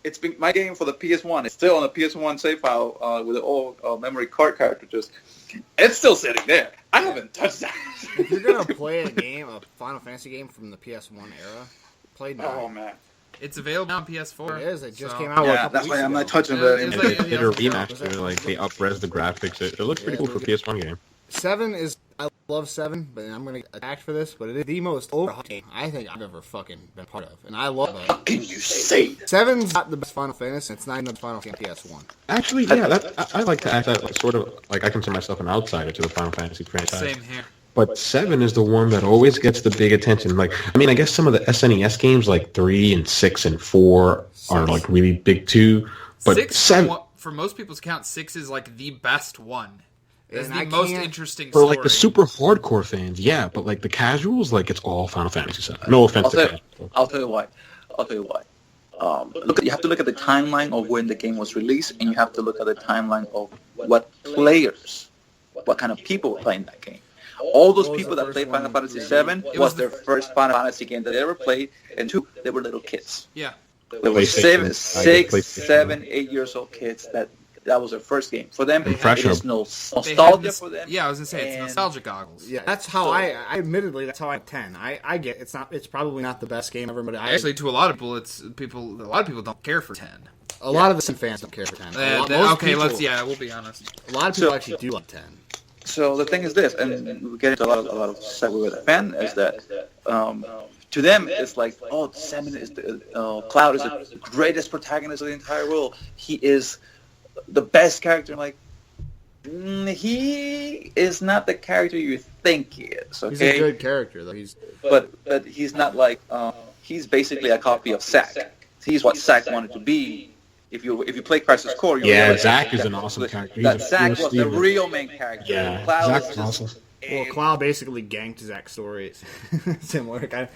it's been my game for the PS1. It's still on the PS1 save file with the old memory card cartridges. It's still sitting there. I haven't touched that. If you're gonna play a Final Fantasy game from the PS1 era, play 9. Oh man. It's available on PS4. It is. It just so- came out. Yeah, a couple that's why weeks I'm ago. not touching Yeah, the. it's And like- they did a remaster, like they up-res the graphics. It looks pretty cool for a PS1 game. 7 is. I love 7, but I'm gonna get attacked for this. But it is the most overhyped game I think I've ever fucking been part of, and I love it. Can you say that? 7's not the best Final Fantasy. It's not even the Final Fantasy PS1. Actually, yeah, I like to act that sort of like I consider myself an outsider to the Final Fantasy franchise. Same here. But 7 is the one that always gets the big attention. Like, I mean, I guess some of the SNES games like 3 and 6 and 4 are like really big too. But 7 for most people's count, 6 is like the best one. It's And the I most can't- interesting for story. like the super hardcore fans, yeah. But like the casuals, like it's all Final Fantasy 7. No offense to casuals. I'll tell you why. You have to look at the timeline of when the game was released, and you have to look at the timeline of what kind of people were playing that game. All those people that played Final Fantasy VII was their first Final Fantasy game that they ever played, and 2, they were little kids. Yeah. They were PlayStation. 6, 7, 8 years old kids that was their first game. For them, it Impressionable. is no They had nostalgia this- for them. Yeah, I was gonna say it's and- nostalgia goggles. Yeah, that's how I admittedly that's how I 10. I get it's probably not the best game ever, but Actually, to a lot of people, a lot of people don't care for 10. a lot of the fans don't care for 10. We'll be honest. A lot of people actually do love 10. So the thing is this, and we get into a lot of segue with the fan, is that to them it's like, oh, Salmon is Cloud is the greatest protagonist of the entire world. He is the best character. I'm like, he is not the character you think he is. Okay, He's a good character though. but he's not like he's basically a copy of Zack. He's what Zack wanted to be. If you play Crisis Core, you Yeah, realize Zack is an awesome character. That He's a Zack pure was the Steven. real main character. Yeah, Cloud Zack's was just awesome. Well, Cloud basically ganked Zack's story. Similar kind of.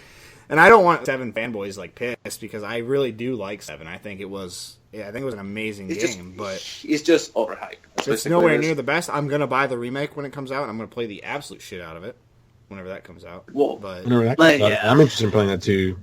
And I don't want 7 fanboys like pissed because I really do like 7. I think it was an amazing game, but it's just overhyped. It's nowhere near the best. I'm gonna buy the remake when it comes out, and I'm gonna play the absolute shit out of it whenever that comes out. Well, but I'm interested in playing that too.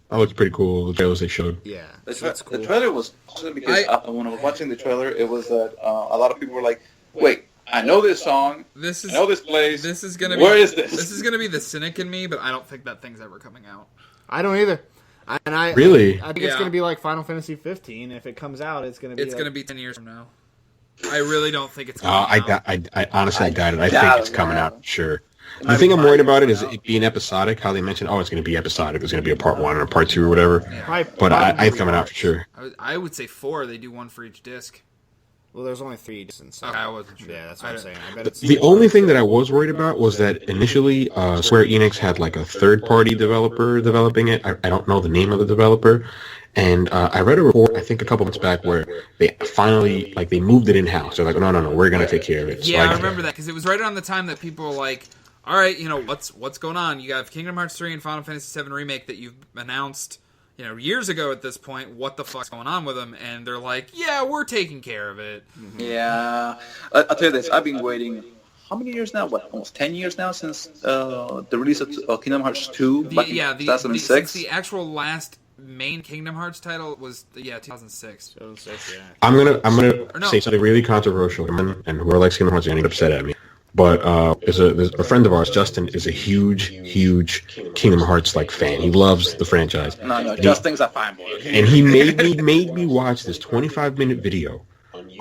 That looks pretty cool. The trailers they showed. Yeah, the trailer was awesome because when I was watching the trailer, it was that a lot of people were like, "Wait, I know this song. I know this place. This is gonna Where is this? This is gonna be the cynic in me, but I don't think that thing's ever coming out. I don't either. Really? I think it's gonna be like Final Fantasy 15. If it comes out, it's gonna be. It's gonna be 10 years from now. I really don't think it's coming out. I honestly doubt it. I think it's coming out. Sure. The thing I'm worried about is it being episodic. How they mentioned, it's going to be episodic. There's going to be a part 1 and a part 2 or whatever. Yeah. But I it's coming out for sure. I would say 4. They do 1 for each disc. Well, there's only 3 discs. Okay, I wasn't sure. Yeah, that's what I'm saying. I bet it's the only thing that I was worried about was that initially Square Enix had like a third-party developer developing it. I don't know the name of the developer. And I read a report, I think a couple months back, where they finally, they moved it in-house. They're like, no, we're going to take care of it. Yeah, I remember that, because it was right around the time that people were like, all right, what's going on? You have Kingdom Hearts 3 and Final Fantasy 7 Remake that you've announced, years ago at this point. What the fuck's going on with them? And they're like, yeah, we're taking care of it. Mm-hmm. Yeah. I'll tell you this. I've been waiting, how many years now? Almost 10 years now since the release of Kingdom Hearts 2 back in 2006? Since the actual last main Kingdom Hearts title was 2006. Yeah. I'm gonna say something really controversial, and whoever likes Kingdom Hearts is gonna get upset at me. But there's a friend of ours, Justin, is a huge Kingdom Hearts fan. He loves the franchise. No, Justin's a fanboy. And he made me watch this 25-minute video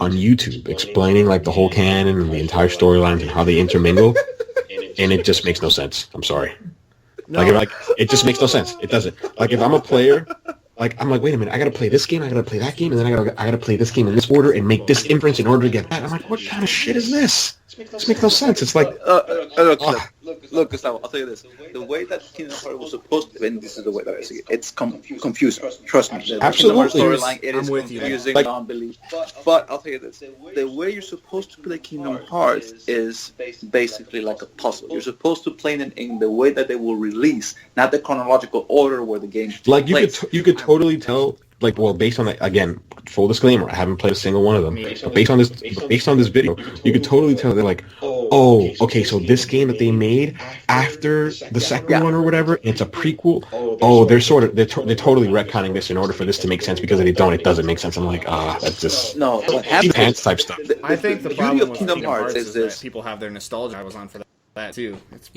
on YouTube explaining the whole canon and the entire storylines and how they intermingle, and it just makes no sense. I'm sorry. It just makes no sense. It doesn't. If I'm a player, I'm like, wait a minute, I gotta play this game, I gotta play that game, and then I gotta play this game in this order and make this inference in order to get that. I'm like, what kind of shit is this? This makes no sense. It's like, look, Gustavo, I'll tell you this. The way that Kingdom Hearts was supposed to, and this is the way that I see it, it's confusing. Trust me. The Absolutely. storyline, it is with you. confusing beyond belief. But I'll tell you this. The way you're supposed to play Kingdom Hearts is basically like a puzzle. You're supposed to play it in the way that they will release, not the chronological order where the game plays. you could totally tell. Based on that, again, full disclaimer, I haven't played a single one of them. But based on this video, you could totally tell they're like, oh, okay, so this game that they made after the second one or whatever, it's a prequel. Oh, they're totally retconning this in order for this to make sense, because if they don't, it doesn't make sense. I'm like, that's just what happens pants type stuff. I think the beauty problem of with Kingdom Kingdom Hearts Hearts is is this. that people have their nostalgia. I was on for that too. It's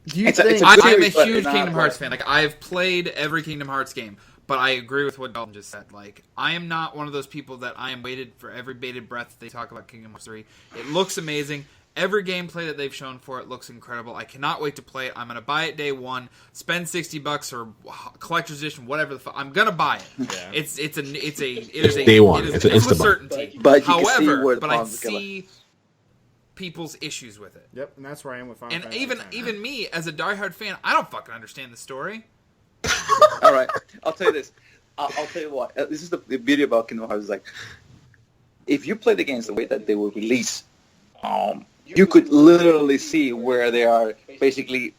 It's a I'm a series, but huge not Kingdom Hearts fan. I've played every Kingdom Hearts game, but I agree with what Dalton just said. I am not one of those people that I am waited for every bated breath that they talk about Kingdom Hearts 3. It looks amazing. Every gameplay that they've shown for it looks incredible. I cannot wait to play it. I'm going to buy it day one, spend $60 or collector's edition, whatever the fuck. I'm going to buy it. Yeah. It is a day one. It is it's an instant certainty. But however, I see people's issues with it. Yep, and that's where I am with Final And Fantasy even me as a diehard fan, I don't fucking understand the story. All right, I'll tell you this. I'll tell you what. This is the beauty about Kingdom Hearts. Is if you play the games the way that they were released, you could literally see where they are basically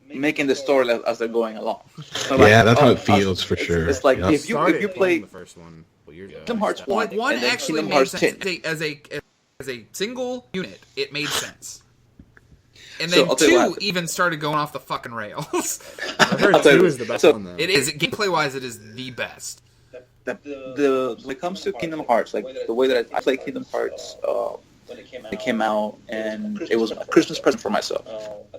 making the story as they're going along. So that's how it feels for sure. It's like if you play the first one, Kingdom Hearts 1, one and then actually Kingdom made Hearts sense 10. as a single unit. It made sense. And So, then I'll tell you 2 what. even started going off the fucking rails. I heard I'll tell you 2 this. is the best So, one though. It is. Gameplay wise, it is the best. When it comes to Kingdom Hearts, the way that I play Kingdom Hearts, it came out, and it was a Christmas present for myself.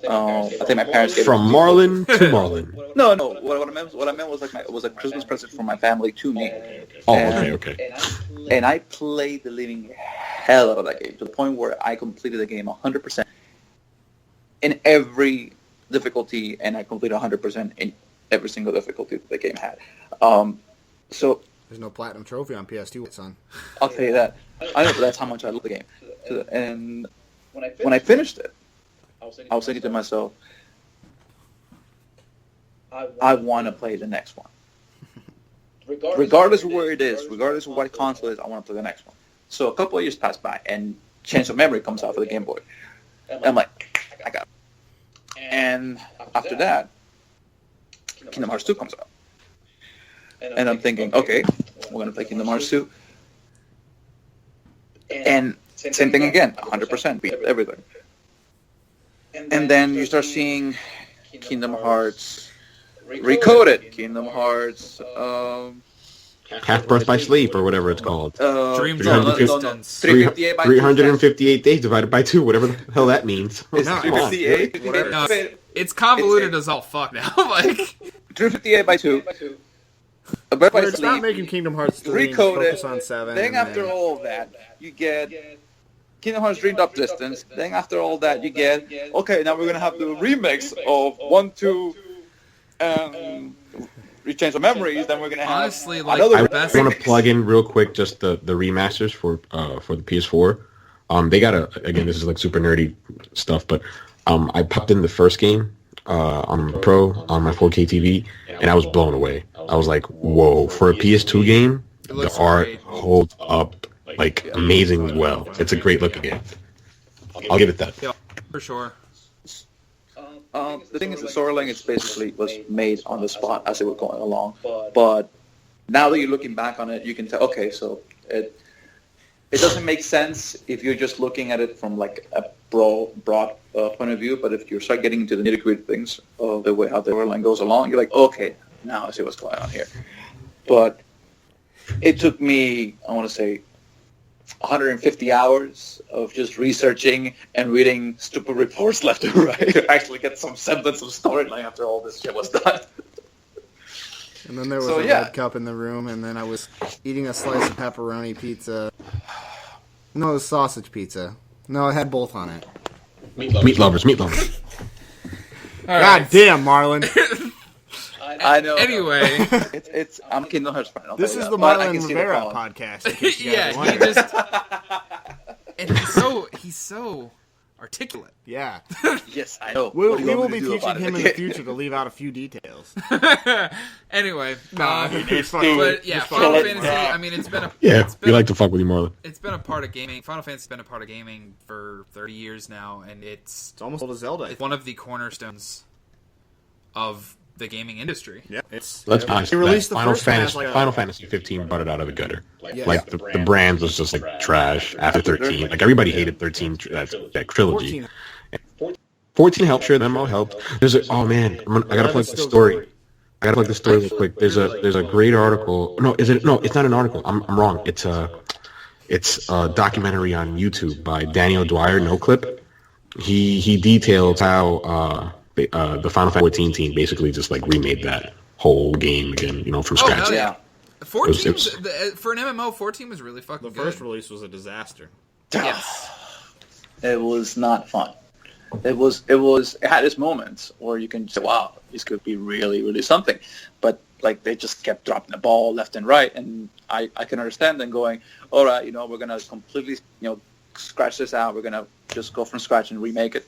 I think my parents gave From it to me. Marlin to Marlin. No. What I meant was it was a Christmas present from my family to me. Oh, And- okay. And I played the living hell out of that game to the point where I completed the game 100% in every difficulty, and I completed 100% in every single difficulty that the game had. So There's no platinum trophy on PS2, son. I'll tell you that. I know that's how much I love the game. And when I finished it, I was thinking to myself, I want to play the next one. Regardless of where it is, regardless of what console it is, I want to play the next one. So a couple of years pass by, and Chains of Memory comes out for the Game Boy. And I'm like, I got it. And after that, Kingdom Hearts 2 comes out. And I'm thinking, okay, we're going to play Kingdom Hearts 2. And same thing again, 100%, beat everything. And then you start seeing Kingdom Hearts Recoded, Kingdom Hearts... Half Birth by Sleep, or whatever it's called. Dreams no, of no, no, Distance. 358 by 358 days divided by 2, whatever the hell that means. It's 358. No, it's convoluted as all fuck now. Like 358 by 2. A Birth by We're just not Sleep. making Kingdom Hearts 3 and Recoded. focus on 7. Then and after then- all of that, you get Kingdom Hearts Dreamed Up Distance. Then after all that, you get, okay, now we're going to have the remix of 1, 2, Rechange of Memories. Then we're going to have honestly, like another I the best. want to plug in real quick just the remasters for the PS4. They got again, this is like super nerdy stuff, but I popped in the first game on the Pro on my 4K TV, and I was blown away. I was like, whoa, for a PS2 game, the looks art great. holds up like amazingly well. It's a great looking game. I'll give it that. Yeah, for sure. the thing is, the storyline is basically was made on the spot as they were going along. But now that you're looking back on it, you can tell, okay, so it doesn't make sense if you're just looking at it from like a broad point of view. But if you start getting into the nitty-gritty things of the way how the storyline goes along, you're like, okay, now I see what's going on here. But it took me, I want to say, 150 hours of just researching and reading stupid reports left and right to actually get some semblance of storyline after all this shit was done. And then there was So, a yeah. red cup in the room, and then I was eating a slice of pepperoni pizza. No, it was sausage pizza. No, it had both on it. Meat lovers. All God right. damn, Marlon. I know. Anyway, it's I'm a Kingdom Hearts fan. I'll This tell is you the that. But I Marlon can see the Rivera problem. podcast. in case you guys yeah, were he wondering. just and he's so articulate. Yeah. Yes, I know. We What do you will want be me to do teaching about him it? in the future to leave out a few details. Anyway, It's fine. but yeah, It's Final fine. Fantasy. I mean, it's been a Yeah, it's been you a- like to fuck with you, Marlon. it's been a part of gaming. Final Fantasy's been a part of gaming for 30 years now, and it's It's almost old as Zelda. one of the cornerstones of the gaming industry. Yeah, it's. Let's be honest. They released the Final first one as Fantasy, like a- Final Fantasy 15 brought it out of the gutter. Yeah. Like the brands was just like trash after 13. Like everybody hated 13. That trilogy. 14 helped. Sure, them all helped. There's a I gotta plug the story. I gotta plug the story real quick. There's a great article. No, is it? No, it's not an article. I'm wrong. It's a documentary on YouTube by Daniel Dwyer. No clip. He details how the Final Fantasy 14 team basically just like remade that whole game again, from Oh, scratch. hell yeah. Yeah. 14 It was- for an MMO, 14 was really fucking The good. first release was a disaster. Yes. It was not fun. It had its moments where you can say, wow, this could be really, really something. But like they just kept dropping the ball left and right, and I can understand them going, all right, we're gonna completely scratch this out. We're gonna just go from scratch and remake it.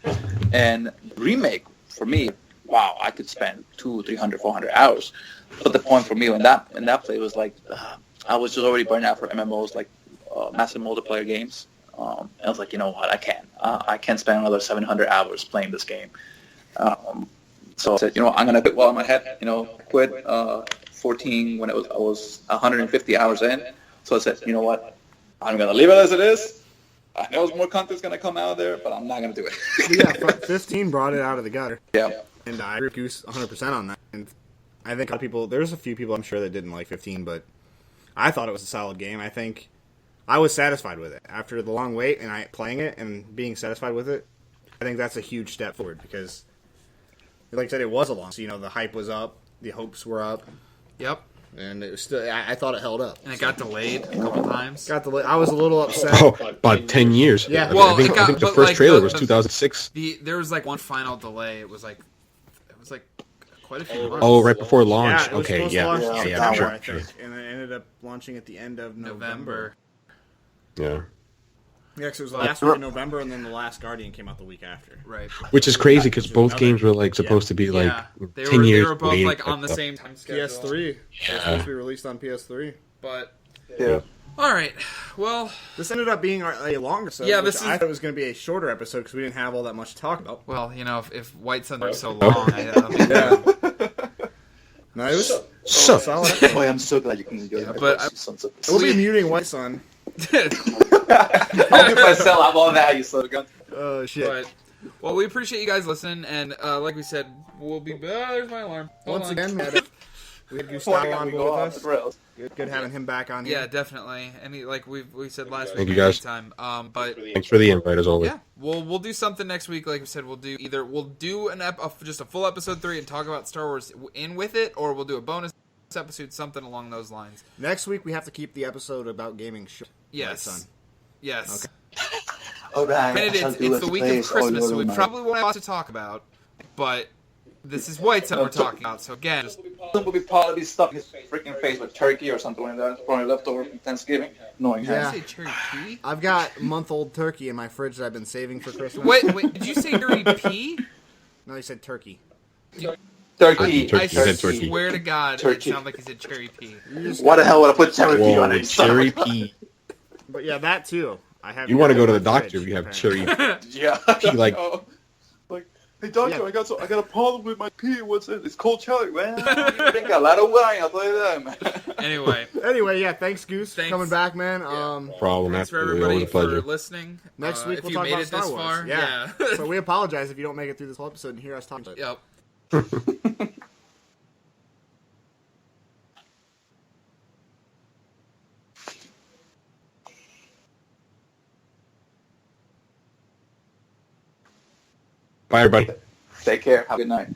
And remake for me, wow, I could spend 200, 300, 400 hours. But the point for me in that play was like I was just already burned out for MMOs, like massive multiplayer games. I was like, you know what, I can't spend another 700 hours playing this game. So I said, I'm gonna quit while I'm ahead. Quit 14 when I was 150 hours in. So I said, you know what, I'm gonna leave it as it is. I know more content's gonna come out of there, but I'm not gonna do it. Yeah, 15 brought it out of the gutter. Yeah. And I agree with Goose 100% on that. And I think a lot of people, there's a few people I'm sure that didn't like 15, but I thought it was a solid game. I think I was satisfied with it. After the long wait and playing it and being satisfied with it, I think that's a huge step forward because, like I said, it was a long. So, the hype was up, the hopes were up, Yep. and it was still. I thought it held up. And it got delayed a couple times. I was a little upset. Oh, about 10 years. Yeah. Well, I think it got- the but, first like, trailer the- was the- 2006. There was like one final delay. It was like quite a few months. Oh, right before launch. Yeah, it was okay, supposed yeah, to launch in yeah, September, sure, I sure. think, and it ended up launching at the end of November. Yeah. Yeah, because it was the last week of November, and then the last Guardian came out the week after. Right. Which is crazy because both games were like supposed to be like Yeah. They 10 were years. they were both waiting like for on the stuff. same time schedule. PS3. It was supposed to be released on PS3. But Yeah. all right. Well, This ended up being a long episode. Yeah, which this I is- thought it was going to be a shorter episode because we didn't have all that much to talk about. if White Sun was so long, I mean, No, it was So, solid. Boy, I'm so glad you can enjoy my but voice, you sons of We'll be muting White Sun. I'll give myself up all that, you son of a gun. Oh, shit. But, well, we appreciate you guys listening, and like we said, we'll be. there's my alarm. Hold Once on. again, we had Gustavo on We board go with off us. the rails. Good having him back on here. Yeah, definitely. And like we said last Thank week, you, guys. anytime. But thanks for the invite as always. yeah, we'll do something next week. Like we said, we'll do just a full episode 3 and talk about Star Wars in with it, or we'll do a bonus episode, something along those lines. Next week, we have to keep the episode about gaming short. Yes. White Sun. Yes. All right. Granted, it's the week of Christmas, so we probably won't have a lot to talk about. But this is White Sun we're talking about, so again, just Will be probably stuffing his freaking face with turkey or something like that. It's probably leftover from Thanksgiving. Knowing him. Yeah. say cherry pea. I've got month-old turkey in my fridge that I've been saving for Christmas. Wait, did you say cherry pea? No, he said turkey. Turkey. I said turkey. swear to God, Turkey. it sounded like he said cherry pea. Why the hell would I put cherry pea on Whoa, it? son of cherry a gun? pea. But yeah, that too. I have. You want to go to the in doctor fridge, if you have apparently. cherry. Yeah. Pea, like- Oh. Like, hey doctor, Yeah. I got a problem with my pee. What's it? It's cold cherry. Well, you drink a lot of wine. I'll tell you that, man. Anyway, yeah, thanks, Goose, for Thanks. coming back, man. Problem, Thanks for absolutely. everybody Always a pleasure. for listening. Next week if we'll you talk made about it Star this Wars. far, Yeah. So we apologize if you don't make it through this whole episode and hear us talk about it. Yep. Bye, everybody. Take care. Have a good night.